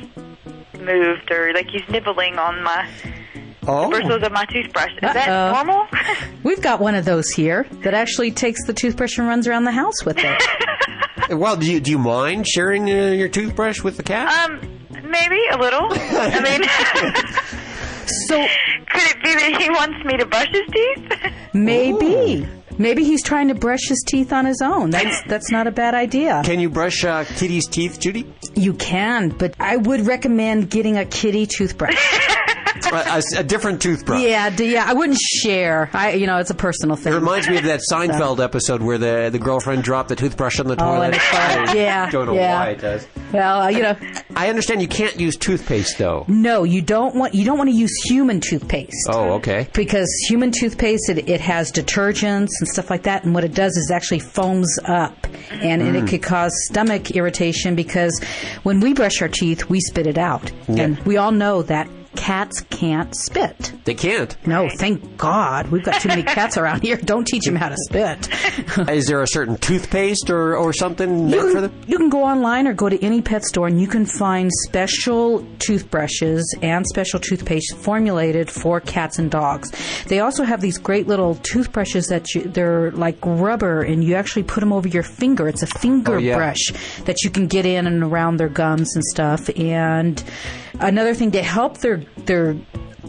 moved, or like he's nibbling on the bristles of my toothbrush. Is that normal? We've got one of those here that actually takes the toothbrush and runs around the house with it. Well, do you mind sharing your toothbrush with the cat? Maybe a little. I mean, so could it be that he wants me to brush his teeth? Maybe. Ooh. Maybe he's trying to brush his teeth on his own. That's not a bad idea. Can you brush kitty's teeth, Judy? You can, but I would recommend getting a kitty toothbrush. A different toothbrush. Yeah, I wouldn't share. It's a personal thing. It reminds me of that Seinfeld episode where the girlfriend dropped the toothbrush on the toilet. Yeah. I don't know why it does. Well, I understand you can't use toothpaste though. No, you don't want to use human toothpaste. Oh, okay. Because human toothpaste it has detergents and stuff like that, and what it does is actually foams up, and it could cause stomach irritation because when we brush our teeth, we spit it out, and we all know that cats can't spit. They can't? No, thank God. We've got too many cats around here. Don't teach them how to spit. Is there a certain toothpaste or something meant for them? You can go online or go to any pet store and you can find special toothbrushes and special toothpaste formulated for cats and dogs. They also have these great little toothbrushes they're like rubber, and you actually put them over your finger. It's a finger brush that you can get in and around their gums and stuff. And another thing to help their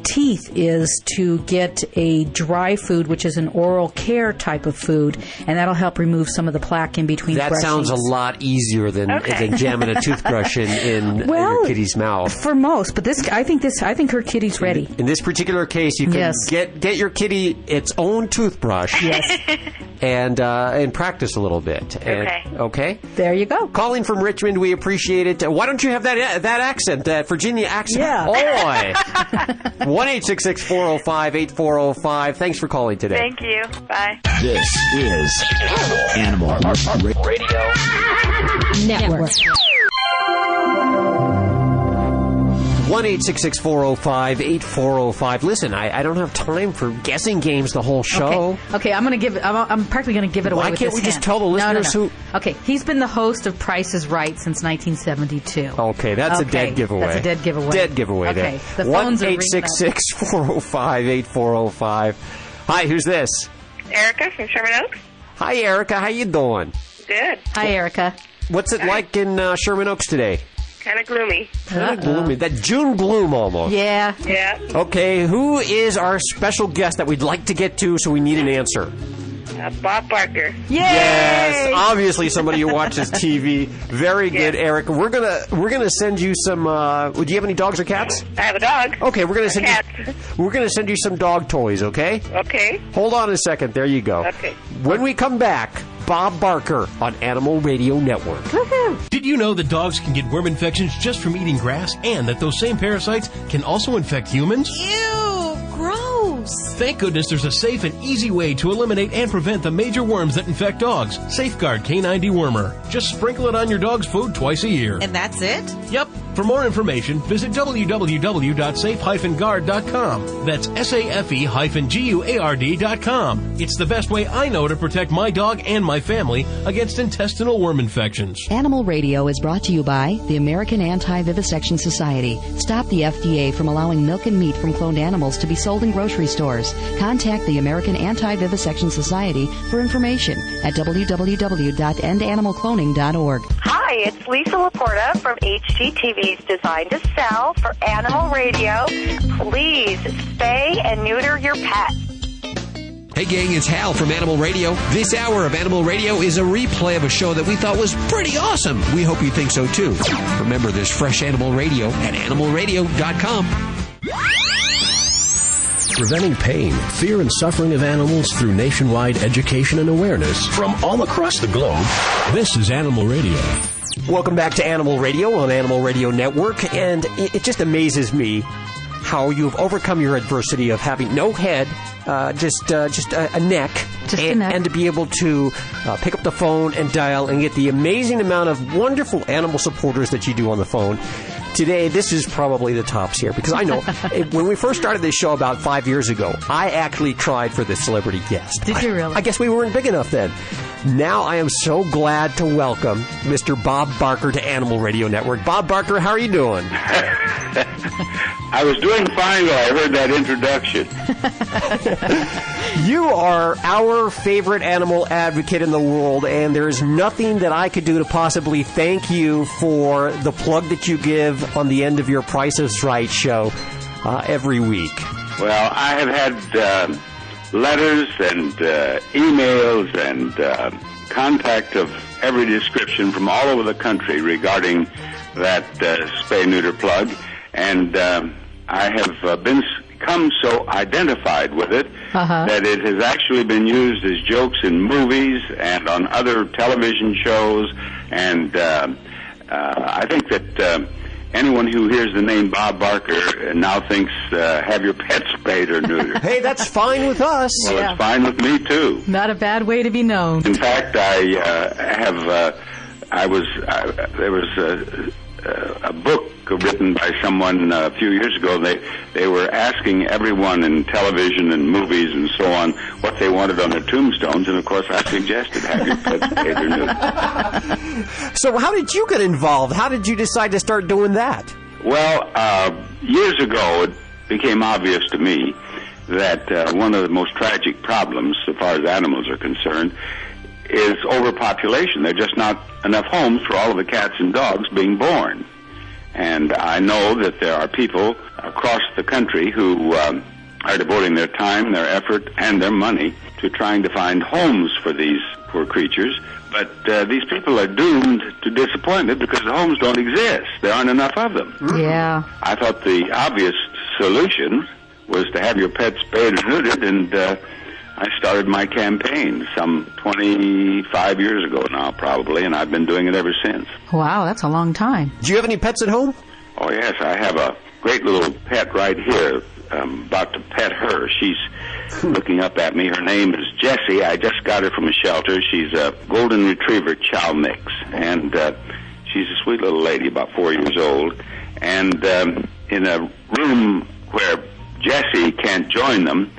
teeth is to get a dry food, which is an oral care type of food, and that'll help remove some of the plaque in between That brushings. sounds a lot easier than jamming a toothbrush in your kitty's mouth. For most, but I think her kitty's ready. In this particular case, you can get your kitty its own toothbrush. Yes. And practice a little bit. Okay. There you go. Calling from Richmond, we appreciate it. Why don't you have that accent, that Virginia accent? Yeah. 1-866-405-8405. Thanks for calling today. Thank you. Bye. This is Animal Radio Network. 1-866-405-8405. Listen, I don't have time for guessing games the whole show. Okay, I'm practically going to give it away. Why with can't this we just hint. tell the listeners who? Okay, he's been the host of Price is Right since 1972. Okay, that's a dead giveaway. That's a dead giveaway. Dead giveaway there. Okay, the phones are ringing up. 1-866-405-8405. Hi, who's this? Erica from Sherman Oaks. Hi, Erica. How you doing? Good. Hi, Erica. What's it like in Sherman Oaks today? Kind of gloomy. Kind of gloomy. That June gloom almost. Yeah. Yeah. Okay, who is our special guest that we'd like to get to, so we need an answer? Bob Barker. Yay! Yes, obviously somebody who watches TV. Very good, Eric. We're gonna send you some. Do you have any dogs or cats? I have a dog. Okay, we're gonna send you some dog toys. Okay. Okay. Hold on a second. There you go. Okay. When we come back, Bob Barker on Animal Radio Network. Did you know that dogs can get worm infections just from eating grass, and that those same parasites can also infect humans? Ew, gross. Thank goodness there's a safe and easy way to eliminate and prevent the major worms that infect dogs. Safeguard K9 Dewormer. Just sprinkle it on your dog's food twice a year. And that's it? Yep. For more information, visit www.safe-guard.com. That's SAFE-GUARD.com. It's the best way I know to protect my dog and my family against intestinal worm infections. Animal Radio is brought to you by the American Anti-Vivisection Society. Stop the FDA from allowing milk and meat from cloned animals to be sold in grocery stores. Contact the American Anti-Vivisection Society for information at www.endanimalcloning.org. Hi, it's Lisa Laporta from HGTV's Design to Sell for Animal Radio. Please spay and neuter your pet. Hey gang, it's Hal from Animal Radio. This hour of Animal Radio is a replay of a show that we thought was pretty awesome. We hope you think so too. Remember, there's fresh Animal Radio at animalradio.com. Preventing pain, fear, and suffering of animals through nationwide education and awareness from all across the globe. This is Animal Radio. Welcome back to Animal Radio on Animal Radio Network, and it just amazes me how you've overcome your adversity of having no head, just a neck, and to be able to pick up the phone and dial and get the amazing amount of wonderful animal supporters that you do on the phone today, this is probably the tops here, because I know when we first started this show about 5 years ago, I actually tried for the celebrity guest. Did you really? I guess we weren't big enough then. Now I am so glad to welcome Mr. Bob Barker to Animal Radio Network. Bob Barker, how are you doing? I was doing fine when I heard that introduction. You are our favorite animal advocate in the world, and there is nothing that I could do to possibly thank you for the plug that you give on the end of your Price is Right show every week. Well, I have had letters and emails and contact of every description from all over the country regarding that spay-neuter plug, and I have become so identified with it that it has actually been used as jokes in movies and on other television shows, and I think that anyone who hears the name Bob Barker now thinks, have your pet spayed or neutered. Hey, that's fine with us. Well, it's fine with me, too. Not a bad way to be known. In fact, there was a book written by someone a few years ago. They were asking everyone in television and movies and so on what they wanted on their tombstones, and of course I suggested have your pet spayed or neutered. So how did you get involved? How did you decide to start doing that? Well, years ago it became obvious to me that one of the most tragic problems, so far as animals are concerned, is overpopulation. There are just not enough homes for all of the cats and dogs being born. And I know that there are people across the country who are devoting their time, their effort, and their money to trying to find homes for these poor creatures. But these people are doomed to disappointment because the homes don't exist. There aren't enough of them. Yeah. I thought the obvious solution was to have your pet spayed or neutered, and I started my campaign some 25 years ago now, probably, and I've been doing it ever since. Wow, that's a long time. Do you have any pets at home? Oh, yes, I have a great little pet right here. I'm about to pet her. She's looking up at me. Her name is Jessie. I just got her from a shelter. She's a golden retriever chow mix, and she's a sweet little lady, about 4 years old. And in a room where Jessie can't join them,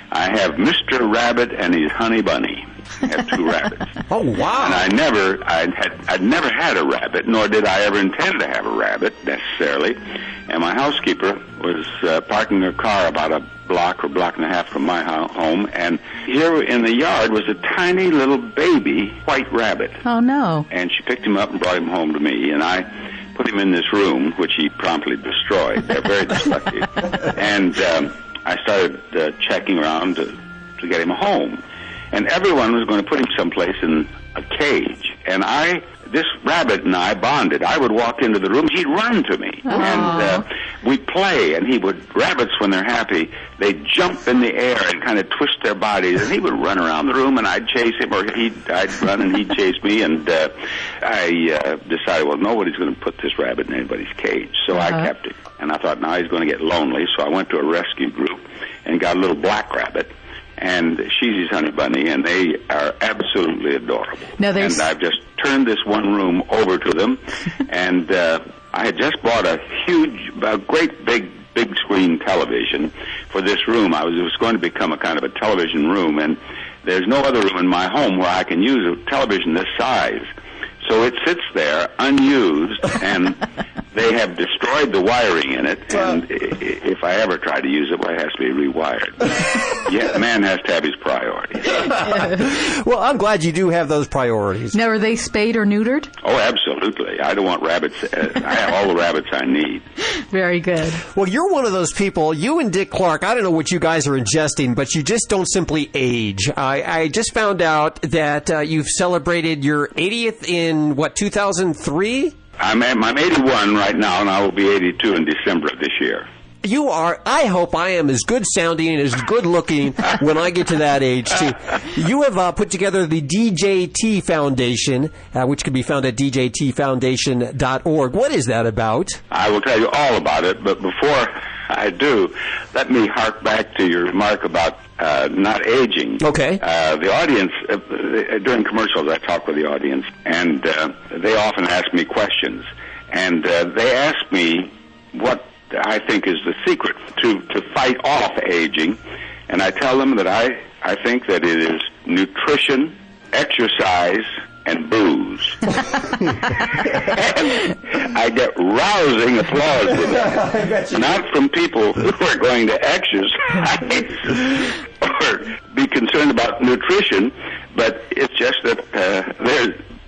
I have Mr. Rabbit and his honey bunny. I have two rabbits. Oh, wow. And I'd never had a rabbit, nor did I ever intend to have a rabbit, necessarily. And my housekeeper was parking her car about a block or block and a half from my home, and here in the yard was a tiny little baby white rabbit. Oh, no. And she picked him up and brought him home to me, and I put him in this room, which he promptly destroyed. They're very destructive. And I started checking around to get him a home. And everyone was going to put him someplace in a cage. And this rabbit and I bonded. I would walk into the room, he'd run to me. Aww. And we'd play, and rabbits, when they're happy, they jump in the air and kind of twist their bodies, and he would run around the room, and I'd chase him, or I'd run and he'd chase me, and I decided, well, nobody's going to put this rabbit in anybody's cage. So I kept it. And I thought, now he's going to get lonely, so I went to a rescue group and got a little black rabbit. And she's his honey bunny, and they are absolutely adorable. Now and I've just turned this one room over to them, and I had just bought a great big screen television for this room. It was going to become a kind of a television room, and there's no other room in my home where I can use a television this size. So it sits there unused, and they have destroyed the wiring in it, and if I ever try to use it, well, it has to be rewired. Yeah, man has to have his priorities. Well, I'm glad you do have those priorities. Now, are they spayed or neutered? Oh, absolutely. I don't want rabbits. I have all the rabbits I need. Very good. Well, you're one of those people, you and Dick Clark, I don't know what you guys are ingesting, but you just don't simply age. I just found out that you've celebrated your 80th in, 2003? I'm 81 right now, and I will be 82 in December of this year. You are, I hope I am as good sounding and as good looking when I get to that age, too. You have put together the DJT Foundation, which can be found at djtfoundation.org. What is that about? I will tell you all about it, but before I do, let me hark back to your remark about not aging. Okay. The audience, during commercials, I talk with the audience, and they often ask me questions. And they ask me what I think is the secret to fight off aging, and I tell them that I think that it is nutrition, exercise, and booze. And I get rousing applause for that. Not from people who are going to exercise or be concerned about nutrition, but it's just that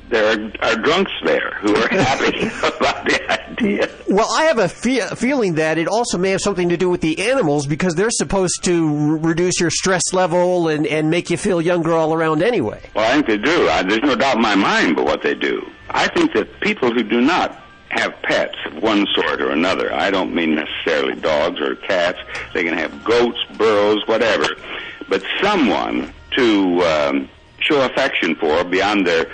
there are drunks there who are happy about the idea. Well, I have a feeling that it also may have something to do with the animals, because they're supposed to reduce your stress level and make you feel younger all around anyway. Well, I think they do. There's no doubt in my mind but what they do. I think that people who do not have pets of one sort or another, I don't mean necessarily dogs or cats, they can have goats, burros, whatever, but someone to show affection for beyond their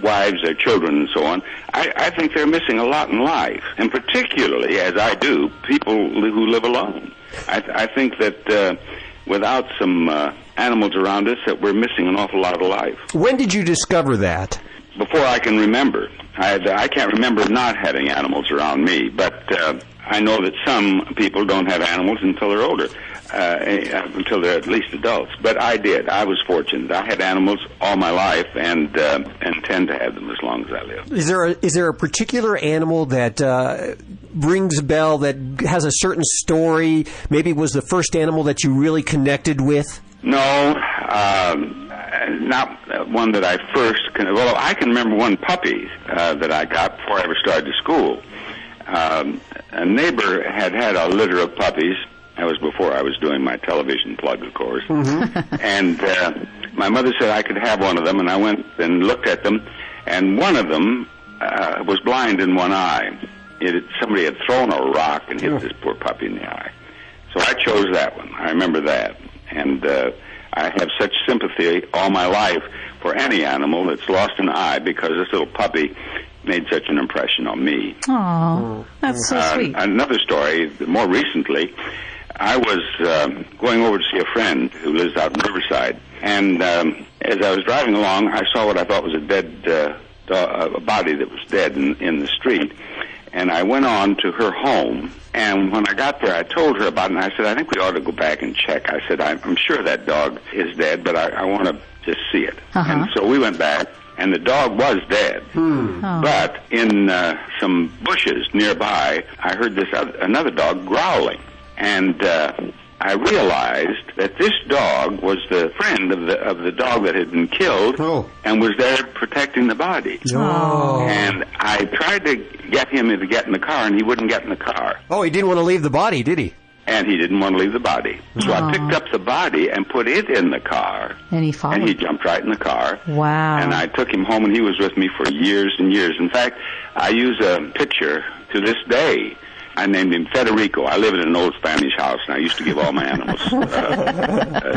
wives, their children, and so on, I think they're missing a lot in life, and particularly, as I do, people who live alone. I think that without some animals around us, that we're missing an awful lot of life. When did you discover that? Before I can remember. I can't remember not having animals around me, but I know that some people don't have animals until they're older. Until they're at least adults. But I did. I was fortunate. I had animals all my life and intend to have them as long as I live. Is there a particular animal that rings a bell, that has a certain story? Maybe it was the first animal that you really connected with? No, not one that I first... Well, I can remember one puppy that I got before I ever started school. A neighbor had a litter of puppies. That was before I was doing my television plug, of course. Mm-hmm. And my mother said I could have one of them, and I went and looked at them, and one of them was blind in one eye. Somebody had thrown a rock and hit this poor puppy in the eye. So I chose that one. I remember that. And I have such sympathy all my life for any animal that's lost an eye, because this little puppy made such an impression on me. Aww, that's so sweet. Another story, more recently, I was going over to see a friend who lives out in Riverside, and as I was driving along, I saw what I thought was a dead a body that was dead in the street, and I went on to her home, and when I got there, I told her about it, and I said, I think we ought to go back and check. I said, I'm sure that dog is dead, but I want to just see it. Uh-huh. And so we went back, and the dog was dead. Oh. But in some bushes nearby, I heard another dog growling. And I realized that this dog was the friend of the dog that had been killed and was there protecting the body. Oh. And I tried to get him to get in the car, and he wouldn't get in the car. Oh, he didn't want to leave the body, did he? And he didn't want to leave the body. So I picked up the body and put it in the car. And he followed. And he jumped right in the car. Wow. And I took him home, and he was with me for years and years. In fact, I use a picture to this day. I named him Federico. I live in an old Spanish house, and I used to give all my animals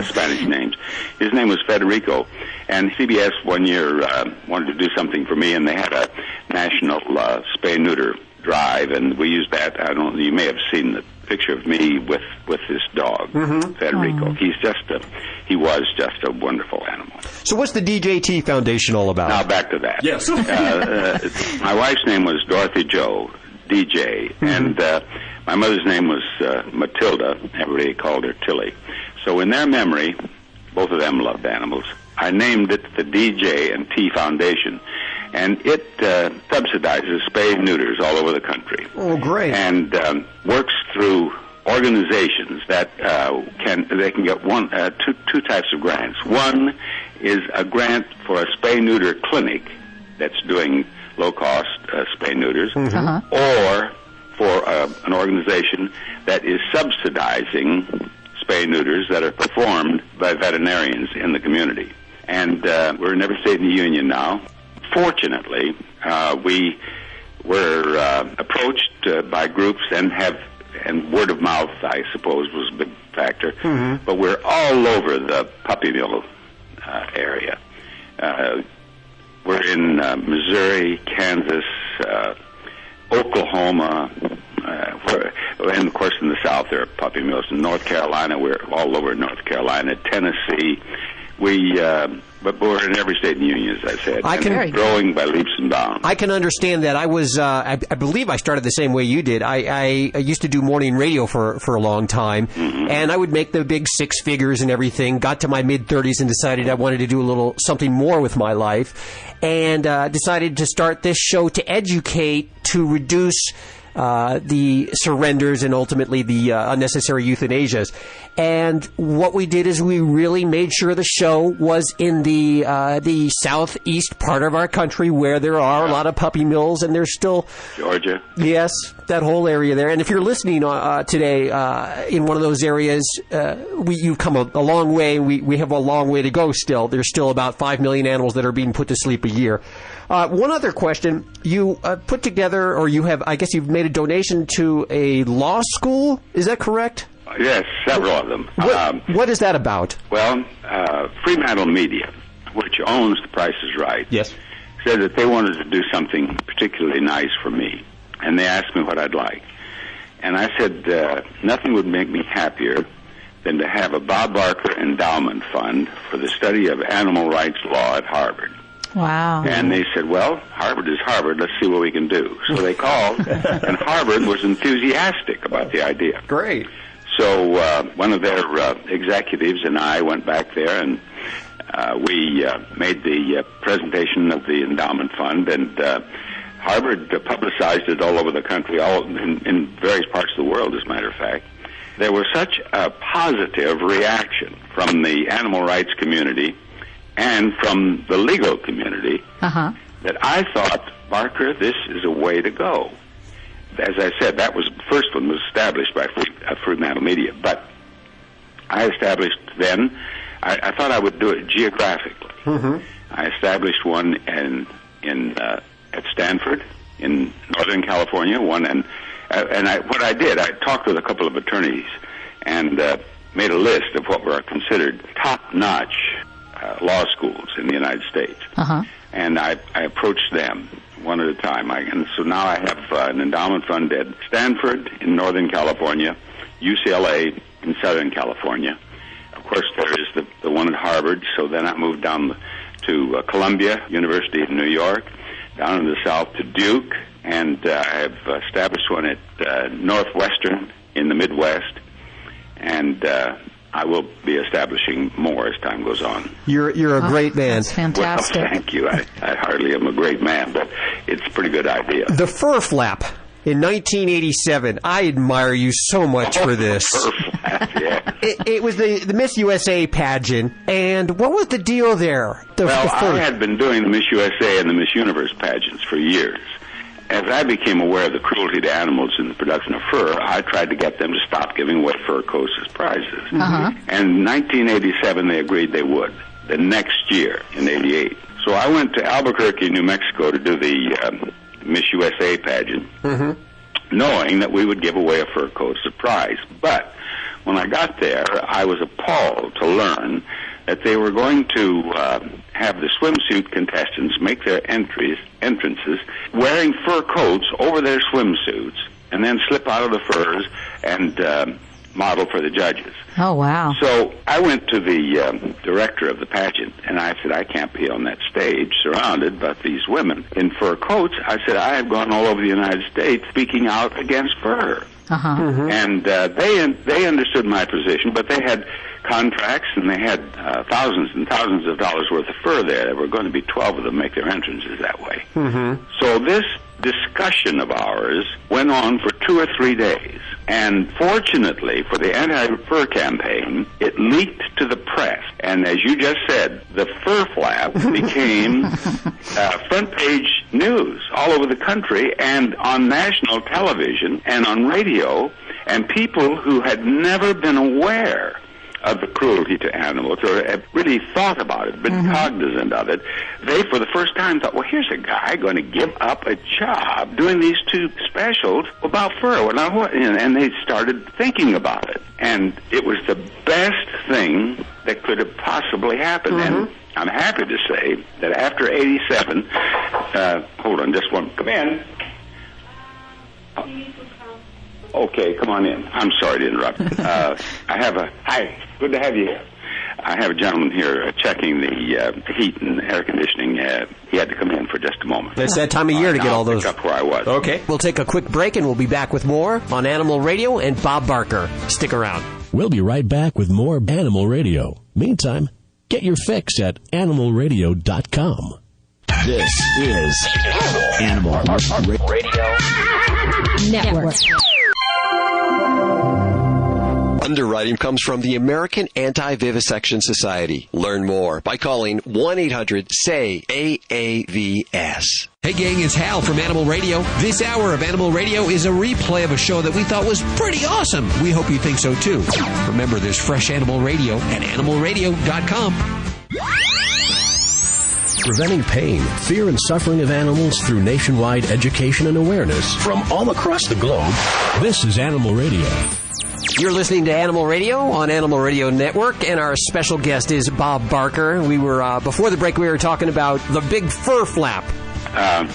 Spanish names. His name was Federico, and CBS one year wanted to do something for me, and they had a national spay-neuter drive, and we used that. I don't know, you may have seen the picture of me with this dog, Federico. Oh. He was just a wonderful animal. So what's the DJT Foundation all about? Now back to that. Yes. My wife's name was Dorothy Jo, DJ, and my mother's name was Matilda. Everybody called her Tilly. So in their memory, both of them loved animals. I named it the DJ and T Foundation, and it subsidizes spay neuters all over the country. Oh, great! And works through organizations that can get two types of grants. One is a grant for a spay neuter clinic that's doing low-cost spay-neuters, or for an organization that is subsidizing spay-neuters that are performed by veterinarians in the community. And we're in every state in the union now. Fortunately, we were approached by groups and word of mouth, I suppose, was a big factor. But we're all over the puppy mill area. We're in Missouri, Kansas, Oklahoma, and of course in the South there are puppy mills. In North Carolina, we're all over North Carolina, Tennessee. We but we're in every state in the union, as I said. Very growing by leaps and bounds. I can understand that. I was, I believe I started the same way you did. I used to do morning radio for a long time, and I would make the big six figures and everything. Got to my mid-30s and decided I wanted to do something more with my life, and decided to start this show to educate, to reduce the surrenders and ultimately the unnecessary euthanasias. And what we did is we really made sure the show was in the southeast part of our country where there are a lot of puppy mills, and there's still Georgia. Yes, that whole area there. And if you're listening today in one of those areas, you've come a long way. We have a long way to go still. There's still about 5 million animals that are being put to sleep a year. One other question. You put together, or you've made a donation to a law school. Is that correct? Yes, several of them. What is that about? Well, Fremantle Media, which owns The Price is Right, said that they wanted to do something particularly nice for me. And they asked me what I'd like. And I said, nothing would make me happier than to have a Bob Barker Endowment Fund for the study of animal rights law at Harvard. Wow. And they said, well, Harvard is Harvard. Let's see what we can do. So they called, and Harvard was enthusiastic about the idea. Great. So one of their executives and I went back there, and we made the presentation of the endowment fund, and Harvard publicized it all over the country, in various parts of the world, as a matter of fact. There was such a positive reaction from the animal rights community and from the legal community that I thought, Barker, this is a way to go. As I said, the first one was established by Fremantle Media, but I established then, I thought I would do it geographically. I established one at Stanford in Northern California, what I did, I talked with a couple of attorneys and made a list of what were considered top-notch law schools in the United States. And I approached them one at a time. And so now I have an endowment fund at Stanford in Northern California, UCLA in Southern California. Of course, there is the one at Harvard, so then I moved down to Columbia University in New York, down in the south to Duke, and I have established one at Northwestern in the Midwest, and I will be establishing more as time goes on. You're a great man. That's fantastic. Well, thank you. I hardly am a great man, but it's a pretty good idea. The fur flap in 1987. I admire you so much for this. Fur flap, yeah. It was the Miss USA pageant, and what was the deal there? I had been doing the Miss USA and the Miss Universe pageants for years. As I became aware of the cruelty to animals in the production of fur, I tried to get them to stop giving away fur coats as prizes. And in 1987, they agreed they would. The next year, in 88. So I went to Albuquerque, New Mexico to do the Miss USA pageant, knowing that we would give away a fur coat as a prize. But when I got there, I was appalled to learn that they were going to have the swimsuit contestants make their entrances wearing fur coats over their swimsuits and then slip out of the furs and model for the judges. Oh, wow. So I went to the director of the pageant, and I said, I can't be on that stage surrounded by these women in fur coats. I said, I have gone all over the United States speaking out against fur. And they understood my position, but they had contracts, and they had thousands and thousands of dollars worth of fur there. There were going to be 12 of them make their entrances that way. So this discussion of ours went on for 2 or 3 days. And fortunately for the anti-fur campaign, it leaked to the press. And as you just said, the fur flap became front page news all over the country and on national television and on radio. And people who had never been aware of the cruelty to animals, or have really thought about it, been cognizant of it, they for the first time thought, well, here's a guy going to give up a job doing these 2 specials about fur. Well, now what? And they started thinking about it. And it was the best thing that could have possibly happened. And I'm happy to say that after 87, hold on just one, come in. Okay, come on in. I'm sorry to interrupt. Hi, good to have you here. I have a gentleman here checking the heat and air conditioning. He had to come in for just a moment. It's that time of year to get all those. Pick up where I was. Okay. We'll take a quick break, and we'll be back with more on Animal Radio and Bob Barker. Stick around. We'll be right back with more Animal Radio. Meantime, get your fix at animalradio.com. This is Animal Radio Network. Underwriting comes from the American Anti-Vivisection Society. Learn more by calling 1-800-SAY-AAVS. Hey gang, it's Hal from Animal Radio. This hour of Animal Radio is a replay of a show that we thought was pretty awesome. We hope you think so too. Remember, there's fresh Animal Radio at animalradio.com. Preventing pain, fear, and suffering of animals through nationwide education and awareness from all across the globe. This is Animal Radio. You're listening to Animal Radio on Animal Radio Network, and our special guest is Bob Barker. We were, before the break, we were talking about the big fur flap. As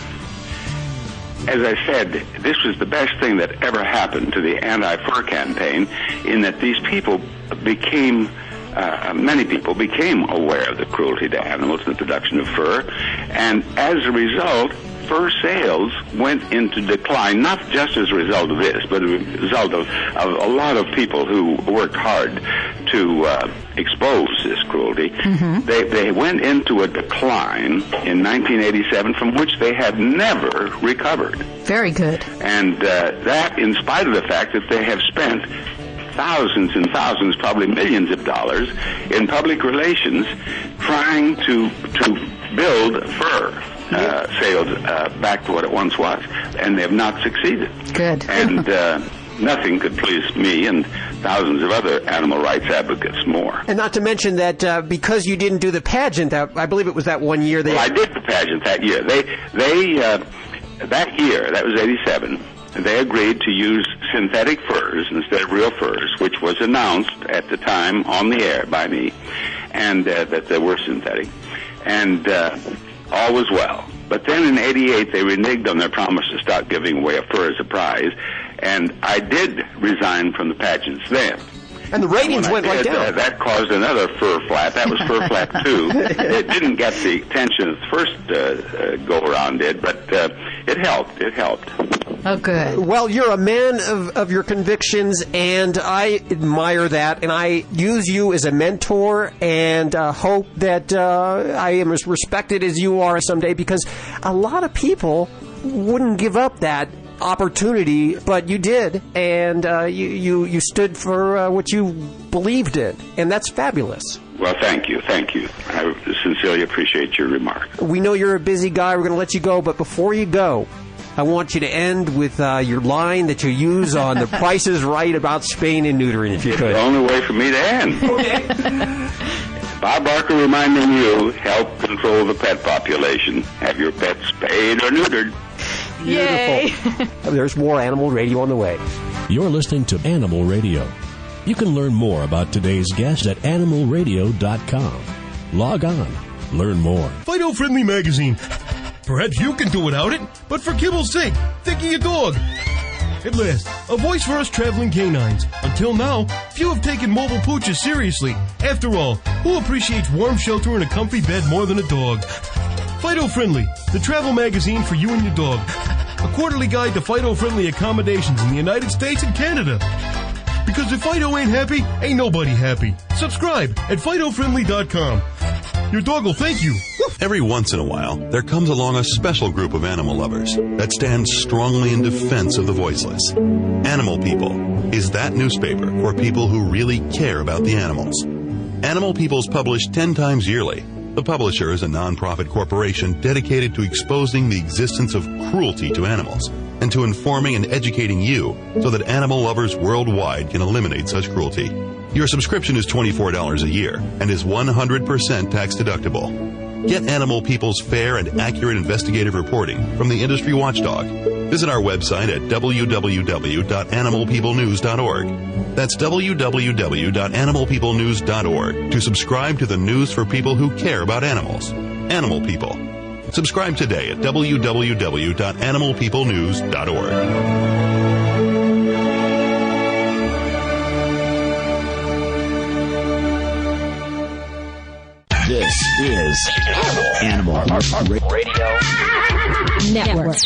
I said, this was the best thing that ever happened to the anti-fur campaign, in that these people became, many people became aware of the cruelty to animals and the production of fur, and as a result, fur sales went into decline, not just as a result of this, but as a result of a lot of people who worked hard to expose this cruelty. Mm-hmm. They went into a decline in 1987 from which they have never recovered. Very good. And that in spite of the fact that they have spent thousands and thousands, probably millions of dollars in public relations trying to build fur sales back to what it once was, and they have not succeeded. Good. And nothing could please me and thousands of other animal rights advocates more. And not to mention that because you didn't do the pageant, I believe it was that one year. Well, I did the pageant that year. They that year, that was 87, they agreed to use synthetic furs instead of real furs, which was announced at the time on the air by me, and that they were synthetic. And all was well. But then in 88, they reneged on their promise to start giving away a fur as a prize, and I did resign from the pageants then. And the ratings went right down. That caused another fur flap. That was fur flap 2. It didn't get the attention the first go-around did, but it helped. It helped. Oh, good. Well, you're a man of your convictions, and I admire that, and I use you as a mentor, and hope that I am as respected as you are someday, because a lot of people wouldn't give up that opportunity, but you did, and you stood for what you believed in, and that's fabulous. Well, thank you. I sincerely appreciate your remark. We know you're a busy guy. We're going to let you go, but before you go, I want you to end with your line that you use on The Price is Right about spaying and neutering, if you could. The only way for me to end. Okay. Bob Barker reminding you, help control the pet population. Have your pets spayed or neutered. Beautiful. There's more Animal Radio on the way. You're listening to Animal Radio. You can learn more about today's guest at animalradio.com. Log on. Learn more. Fido Friendly Magazine. Perhaps you can do without it, but for kibble's sake, think of your dog. At last, a voice for us traveling canines. Until now, few have taken mobile pooches seriously. After all, who appreciates warm shelter and a comfy bed more than a dog? Fido Friendly, the travel magazine for you and your dog. A quarterly guide to Fido-friendly accommodations in the United States and Canada. Because if Fido ain't happy, ain't nobody happy. Subscribe at FidoFriendly.com. Your dog will thank you. Every once in a while, there comes along a special group of animal lovers that stands strongly in defense of the voiceless. Animal People is that newspaper for people who really care about the animals. Animal People is published 10 times yearly. The publisher is a non-profit corporation dedicated to exposing the existence of cruelty to animals and to informing and educating you so that animal lovers worldwide can eliminate such cruelty. Your subscription is $24 a year and is 100% tax deductible. Get Animal People's fair and accurate investigative reporting from the industry watchdog. Visit our website at www.animalpeoplenews.org. That's www.animalpeoplenews.org to subscribe to the news for people who care about animals. Animal People. Subscribe today at www.animalpeoplenews.org. This is Animal Radio Network.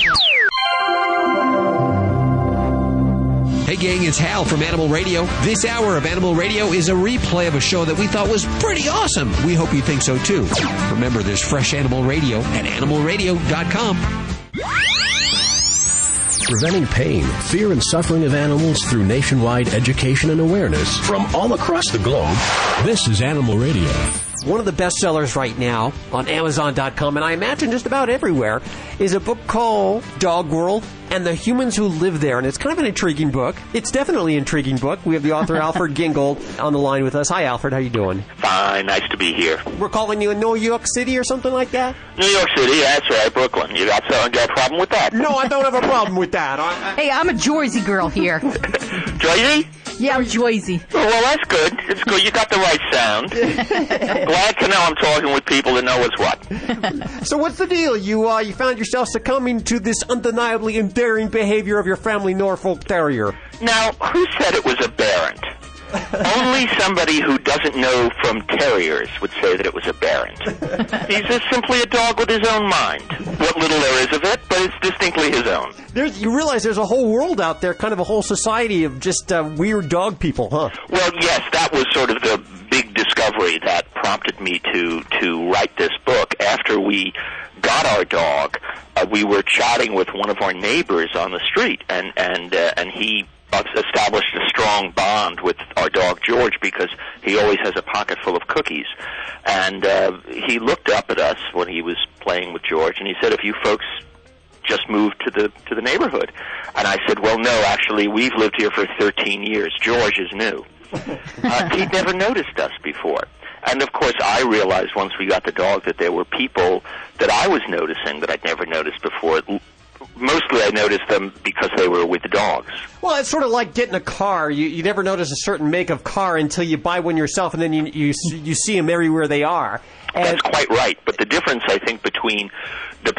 Hey gang, it's Hal from Animal Radio. This hour of Animal Radio is a replay of a show that we thought was pretty awesome. We hope you think so too. Remember, there's fresh Animal Radio at animalradio.com. Preventing pain, fear, and suffering of animals through nationwide education and awareness from all across the globe. This is Animal Radio. One of the best sellers right now on Amazon.com, and I imagine just about everywhere, is a book called Dog World and the Humans Who Live There. And it's kind of an intriguing book. It's definitely an intriguing book. We have the author, Alfred Gingold, on the line with us. Hi, Alfred. How you doing? Fine. Nice to be here. We're calling you in New York City or something like that? New York City, that's right. Brooklyn. You got a problem with that? No, I don't have a problem with that. Hey, I'm a Jersey girl here. Jersey? Yeah, I'm Jersey. Well, that's good. It's good. You got the right sound. Glad to know I'm talking with people that know what's what. So what's the deal? You found yourself succumbing to this undeniably endearing behavior of your family Norfolk Terrier. Now, who said it was aberrant? Only somebody who doesn't know from terriers would say that it was aberrant. He's just simply a dog with his own mind. What little there is of it, but it's distinctly his own. You realize there's a whole world out there, kind of a whole society of just weird dog people, huh? Well, yes, that was sort of the big discovery that prompted me to write this book. After we got our dog, we were chatting with one of our neighbors on the street, and he established a strong bond with our dog George because he always has a pocket full of cookies. And he looked up at us when he was playing with George, and he said, "If you folks just moved to the neighborhood?" And I said, "Well, no, actually, we've lived here for 13 years. George is new." He'd never noticed us before. And, of course, I realized once we got the dog that there were people that I was noticing that I'd never noticed before. Mostly I noticed them because they were with dogs. Well, it's sort of like getting a car. You never notice a certain make of car until you buy one yourself, and then you see them everywhere they are. And that's quite right. But the difference, I think, between the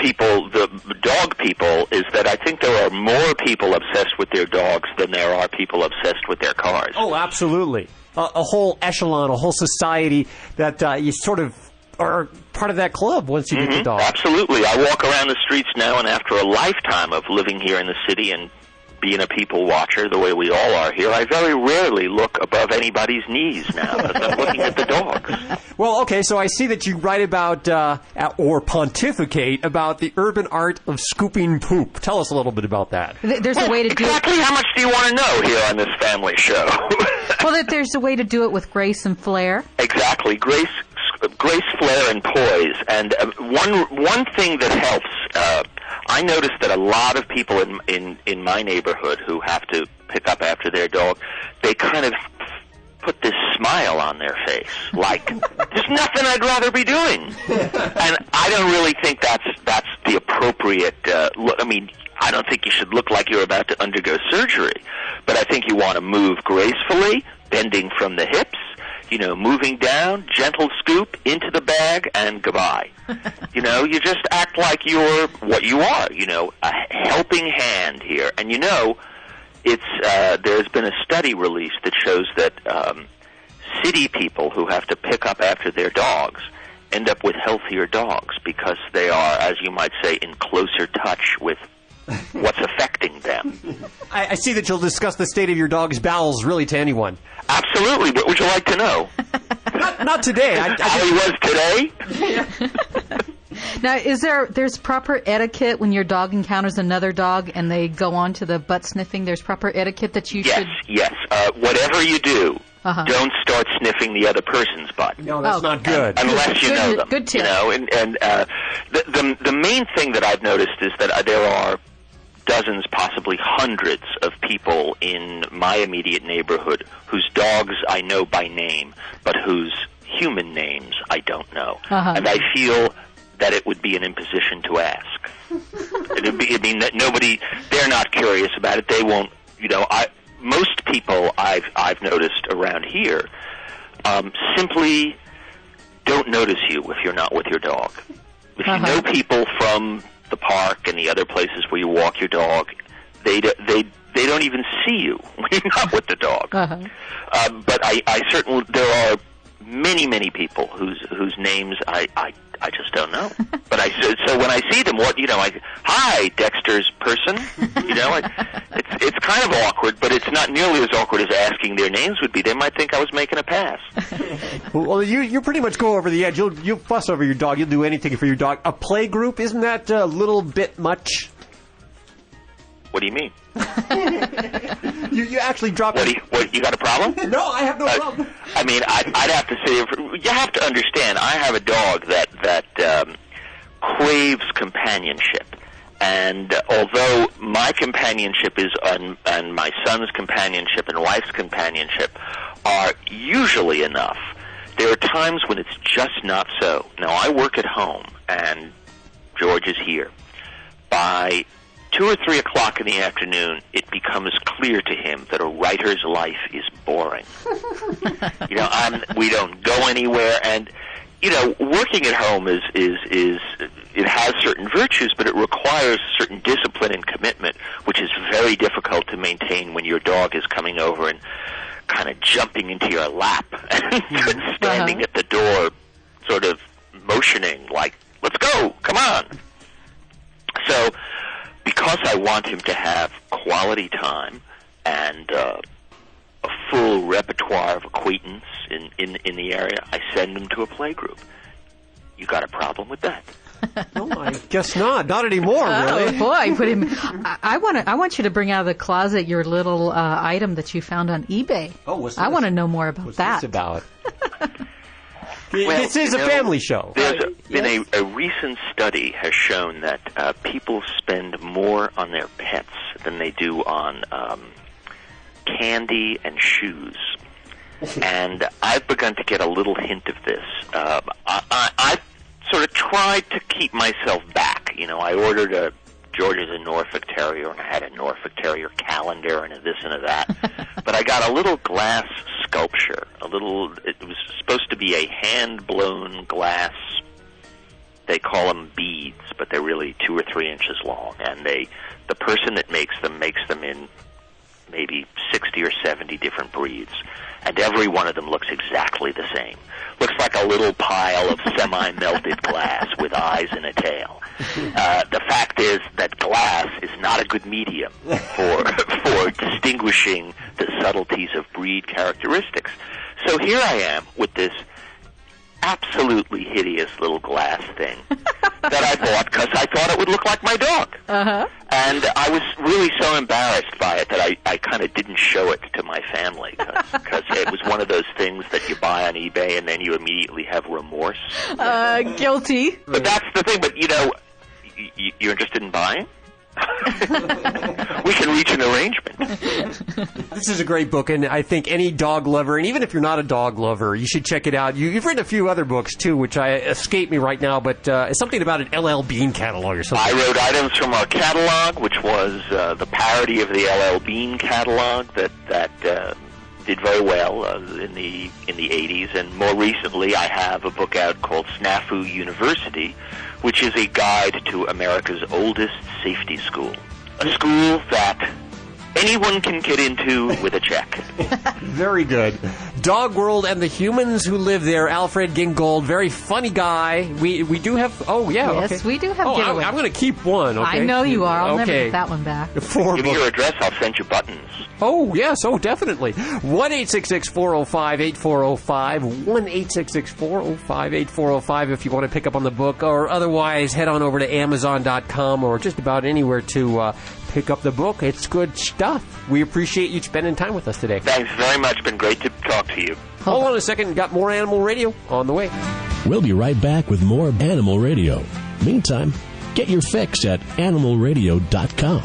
dog people, is that I think there are more people obsessed with their dogs than there are people obsessed with their cars. Oh, absolutely. A whole echelon, a whole society that you sort of are part of that club once you get the dog. Absolutely. I walk around the streets now, and after a lifetime of living here in the city and being a people watcher the way we all are here, I very rarely look above anybody's knees now as I'm looking at the dogs. Well, okay, so I see that you write about, or pontificate about the urban art of scooping poop. Tell us a little bit about that. There's a way to do it. Exactly how much do you want to know here on this family show? Well, there's a way to do it with grace and flair. Exactly. Grace, flair, and poise. And one thing that helps, I noticed that a lot of people in my neighborhood who have to pick up after their dog, they kind of put this smile on their face, like, there's nothing I'd rather be doing. And I don't really think that's the appropriate look. I mean, I don't think you should look like you're about to undergo surgery, but I think you want to move gracefully, bending from the hips, moving down, gentle scoop into the bag, and goodbye. You just act like you're what you are, a helping hand here. And there's been a study released that shows that city people who have to pick up after their dogs end up with healthier dogs because they are, as you might say, in closer touch with what's affecting them. I see that you'll discuss the state of your dog's bowels really to anyone. Absolutely. What would you like to know? Not today. How he was today? Now, there's proper etiquette when your dog encounters another dog and they go on to the butt sniffing? There's proper etiquette that you should... Yes. Whatever you do, don't start sniffing the other person's butt. No, that's not good. Unless you know them. Good tip. The main thing that I've noticed is that there are dozens, possibly hundreds of people in my immediate neighborhood whose dogs I know by name, but whose human names I don't know. And I feel that it would be an imposition to ask. It'd mean that they're not curious about it. They won't, most people I've noticed around here simply don't notice you if you're not with your dog. If you know people from the park and the other places where you walk your dog, they don't even see you when you're not with the dog. But I certainly, there are many, many people whose names I just don't know. But so when I see them, hi, Dexter's person. It's kind of awkward, but it's not nearly as awkward as asking their names would be. They might think I was making a pass. Well, you pretty much go over the edge. You'll fuss over your dog. You'll do anything for your dog. A play group, isn't that a little bit much? What do you mean? You actually drop it. You got a problem? No, I have no problem. I mean, I'd have to say, you have to understand, I have a dog that craves companionship. And although my companionship and my son's companionship and wife's companionship are usually enough, there are times when it's just not so. Now, I work at home, and George is here. By 2 or 3 o'clock in the afternoon, it becomes clear to him that a writer's life is boring. We don't go anywhere, and working at home is it has certain virtues, but it requires certain discipline and commitment, which is very difficult to maintain when your dog is coming over and kind of jumping into your lap and standing at the door, sort of motioning like, "Let's go, come on." So, because I want him to have quality time and a full repertoire of acquaintance in the area, I send him to a play group. You got a problem with that? No, I guess not. Not anymore, really. Oh, boy. Put him. I want you to bring out of the closet your little item that you found on eBay. Oh, what's this? I want to know more about that. What's this about? This is a family show. There's been a recent study has shown that people spend more on their pets than they do on candy and shoes. And I've begun to get a little hint of this. I sort of tried to keep myself back. I ordered George is a Norfolk Terrier, and I had a Norfolk Terrier calendar and a this and a that. But I got a little glass sculpture. It was supposed to be a hand-blown glass. They call them beads, but they're really 2 or 3 inches long. And the person that makes them in maybe 60 or 70 different breeds. And every one of them looks exactly the same. Looks like a little pile of semi-melted glass with eyes and a tail. The fact is that glass is not a good medium for distinguishing the subtleties of breed characteristics. So here I am with this absolutely hideous little glass thing that I bought because I thought it would look like my dog. Uh-huh. And I was really so embarrassed by it that I kind of didn't show it to my family because it was one of those things that you buy on eBay and then you immediately have remorse. Guilty. But that's the thing. But, you're interested in buying? We can reach an arrangement. This is a great book, and I think any dog lover, and even if you're not a dog lover, you should check it out. You've written a few other books, too, which escape me right now, but it's something about an LL Bean catalog or something. I wrote items from our catalog, which was the parody of the LL Bean catalog that did very well in the 80s, and more recently I have a book out called Snafu University, which is a guide to America's oldest safety school. A school that anyone can get into with a check. Very good. Dog World and the Humans Who Live There. Alfred Gingold, very funny guy. We do have... Oh, yeah. Yes, okay. we do have giveaways. I'm going to keep one, okay? I know you are. I'll never get that one back. Give me your address. I'll send you buttons. Oh, yes. Oh, definitely. 1-866-405-8405. 1-866-405-8405 if you want to pick up on the book. Or otherwise, head on over to Amazon.com or just about anywhere to pick up the book. It's good stuff. We appreciate you spending time with us today. Thanks very much. Been great to talk to you. Hold on a second. Got more Animal Radio on the way. We'll be right back with more Animal Radio. Meantime, get your fix at animalradio.com.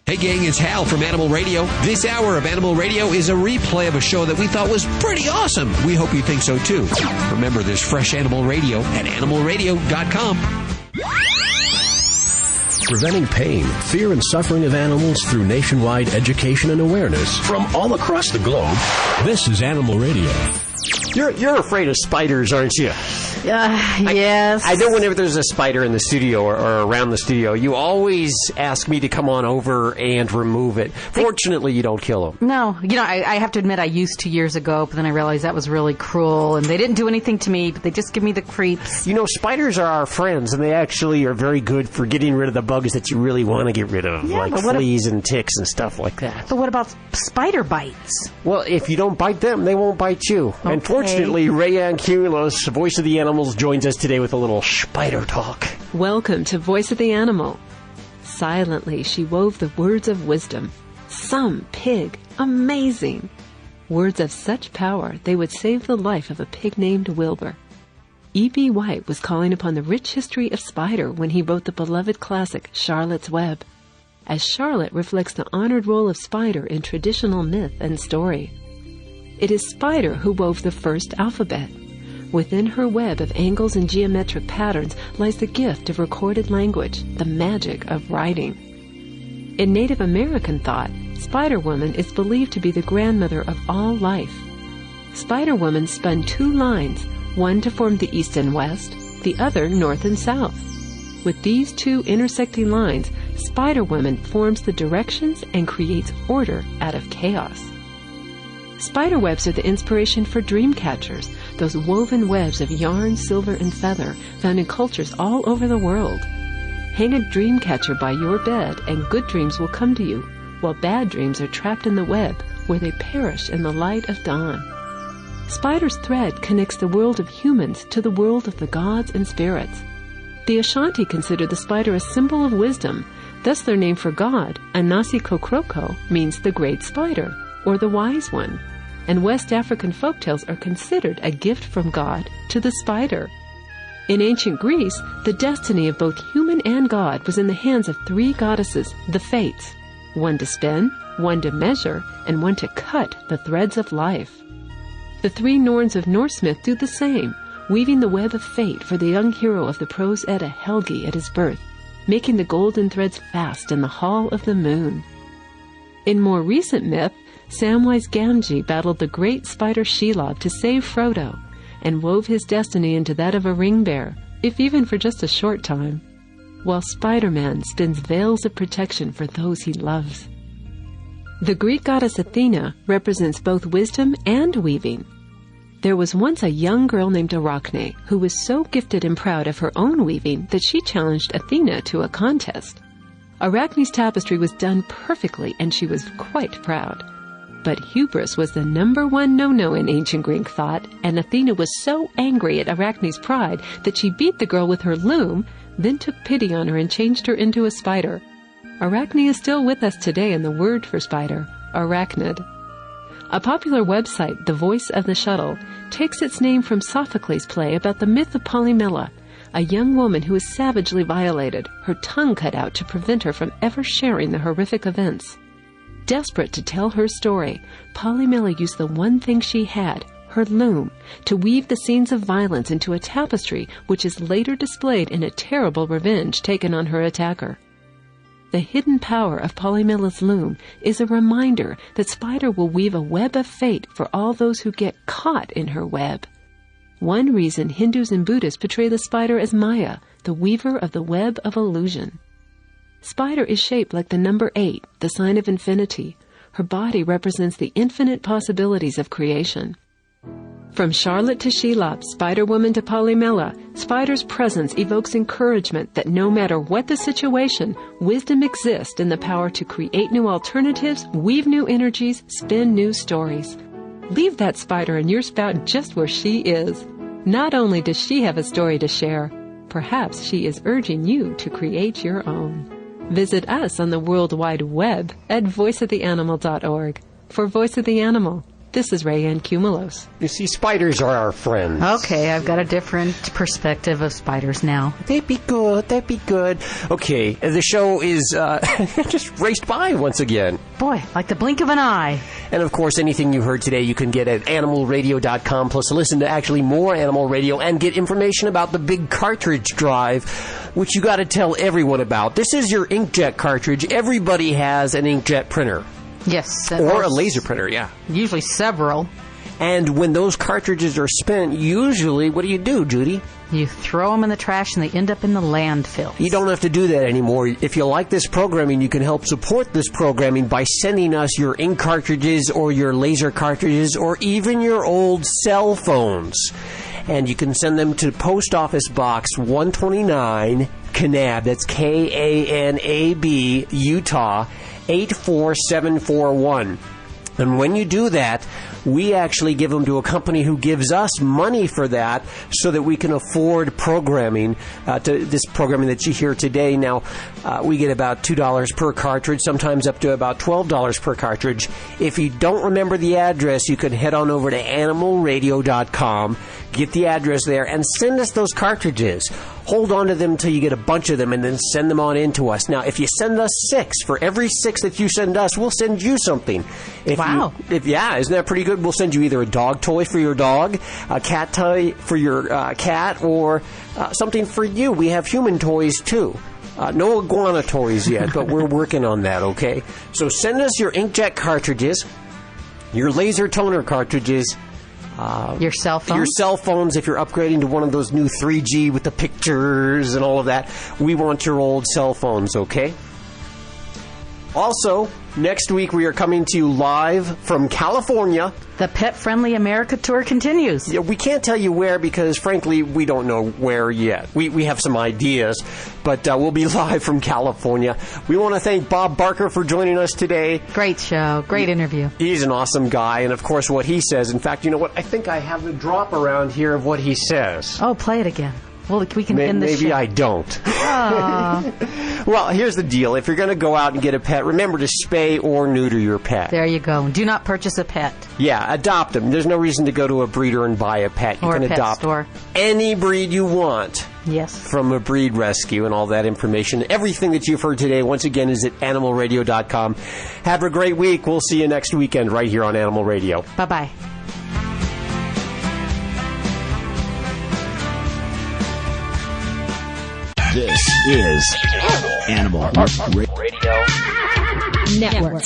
Hey gang, it's Hal from Animal Radio. This hour of Animal Radio is a replay of a show that we thought was pretty awesome. We hope you think so too. Remember, there's fresh Animal Radio at animalradio.com. Preventing pain, fear, and suffering of animals through nationwide education and awareness from all across the globe. This is Animal Radio. You're afraid of spiders, aren't you? Yes. I know whenever there's a spider in the studio or around the studio, you always ask me to come on over and remove it. Fortunately, you don't kill them. No. I have to admit I used to years ago, but then I realized that was really cruel, and they didn't do anything to me, but they just give me the creeps. Spiders are our friends, and they actually are very good for getting rid of the bugs that you really want to get rid of, like fleas and ticks and stuff like that. But what about spider bites? Well, if you don't bite them, they won't bite you. Okay. And fortunately, Rayanne Cumulos, Voice of the Animals, joins us today with a little spider talk. Welcome to Voice of the Animal. Silently, she wove the words of wisdom. Some pig. Amazing. Words of such power, they would save the life of a pig named Wilbur. E.B. White was calling upon the rich history of spider when he wrote the beloved classic Charlotte's Web, as Charlotte reflects the honored role of spider in traditional myth and story. It is spider who wove the first alphabet. Within her web of angles and geometric patterns lies the gift of recorded language, the magic of writing. In Native American thought, Spider-Woman is believed to be the grandmother of all life. Spider-Woman spun 2 lines, one to form the east and west, the other north and south. With these 2 intersecting lines, Spider-Woman forms the directions and creates order out of chaos. Spiderwebs are the inspiration for dream catchers, those woven webs of yarn, silver, and feather found in cultures all over the world. Hang a dream catcher by your bed and good dreams will come to you, while bad dreams are trapped in the web where they perish in the light of dawn. Spider's thread connects the world of humans to the world of the gods and spirits. The Ashanti consider the spider a symbol of wisdom, thus their name for God, Anasi Kokroko, means the great spider, or the wise one, and West African folktales are considered a gift from God to the spider. In ancient Greece, the destiny of both human and God was in the hands of 3 goddesses, the Fates, one to spin, one to measure, and one to cut the threads of life. The 3 Norns of Norse myth do the same, weaving the web of fate for the young hero of the prose Edda, Helgi, at his birth, making the golden threads fast in the hall of the moon. In more recent myth, Samwise Gamgee battled the great spider Shelob to save Frodo, and wove his destiny into that of a ring bearer, if even for just a short time, while Spider-Man spins veils of protection for those he loves. The Greek goddess Athena represents both wisdom and weaving. There was once a young girl named Arachne who was so gifted and proud of her own weaving that she challenged Athena to a contest. Arachne's tapestry was done perfectly and she was quite proud. But hubris was the #1 no-no in ancient Greek thought, and Athena was so angry at Arachne's pride that she beat the girl with her loom, then took pity on her and changed her into a spider. Arachne is still with us today in the word for spider, arachnid. A popular website, The Voice of the Shuttle, takes its name from Sophocles' play about the myth of Polymela, a young woman who was savagely violated, her tongue cut out to prevent her from ever sharing the horrific events. Desperate to tell her story, Polymela used the one thing she had, her loom, to weave the scenes of violence into a tapestry which is later displayed in a terrible revenge taken on her attacker. The hidden power of Polymela's loom is a reminder that Spider will weave a web of fate for all those who get caught in her web. One reason Hindus and Buddhists portray the spider as Maya, the weaver of the web of illusion. Spider is shaped like the number 8, the sign of infinity. Her body represents the infinite possibilities of creation. From Charlotte to Shelob, Spider-Woman to Polymela, Spider's presence evokes encouragement that no matter what the situation, wisdom exists in the power to create new alternatives, weave new energies, spin new stories. Leave that spider in your spout just where she is. Not only does she have a story to share, perhaps she is urging you to create your own. Visit us on the World Wide Web at voiceoftheanimal.org. For Voice of the Animal, this is Rayanne Cumulos. You see, spiders are our friends. Okay, I've got a different perspective of spiders now. They'd be good. Okay, the show is just raced by once again. Boy, like the blink of an eye. And of course, anything you heard today you can get at animalradio.com, plus listen to actually more Animal Radio and get information about the big cartridge drive, which you got to tell everyone about. This is your inkjet cartridge. Everybody has an inkjet printer. Yes. Or a laser printer, yeah. Usually several. And when those cartridges are spent, usually, what do, Judy? You throw them in the trash and they end up in the landfill. You don't have to do that anymore. If you like this programming, you can help support this programming by sending us your ink cartridges or your laser cartridges or even your old cell phones. And you can send them to Post Office Box 129, Kanab, that's Kanab, Utah, 84741. And when you do that, we actually give them to a company who gives us money for that so that we can afford programming, to this programming that you hear today. Now, we get about $2 per cartridge, sometimes up to about $12 per cartridge. If you don't remember the address, you can head on over to animalradio.com, get the address there, and send us those cartridges. Hold on to them until you get a bunch of them, and then send them on in to us. Now, if you send us 6, for every 6 that you send us, we'll send you something. Wow. Yeah, isn't that pretty good? We'll send you either a dog toy for your dog, a cat toy for your cat, or something for you. We have human toys, too. No iguana toys yet, but we're working on that, okay? So send us your inkjet cartridges, your laser toner cartridges, your cell phone? Your cell phones, if you're upgrading to one of those new 3G with the pictures and all of that. We want your old cell phones, okay? Also, next week we are coming to you live from California. The Pet Friendly America Tour continues. Yeah, we can't tell you where because, frankly, we don't know where yet. We have some ideas, but we'll be live from California. We want to thank Bob Barker for joining us today. Great show. Great interview. He's an awesome guy, and, of course, what he says. In fact, you know what? I think I have the drop around here of what he says. Oh, play it again. Well, we can end this Maybe show. I don't. Well, here's the deal. If you're going to go out and get a pet, remember to spay or neuter your pet. There you go. Do not purchase a pet. Yeah, adopt them. There's no reason to go to a breeder and buy a pet. You or can a pet adopt store. any breed you want. Yes. From a breed rescue and all that information. Everything that you've heard today, once again, is at animalradio.com. Have a great week. We'll see you next weekend right here on Animal Radio. Bye-bye. This is Animal Radio Network.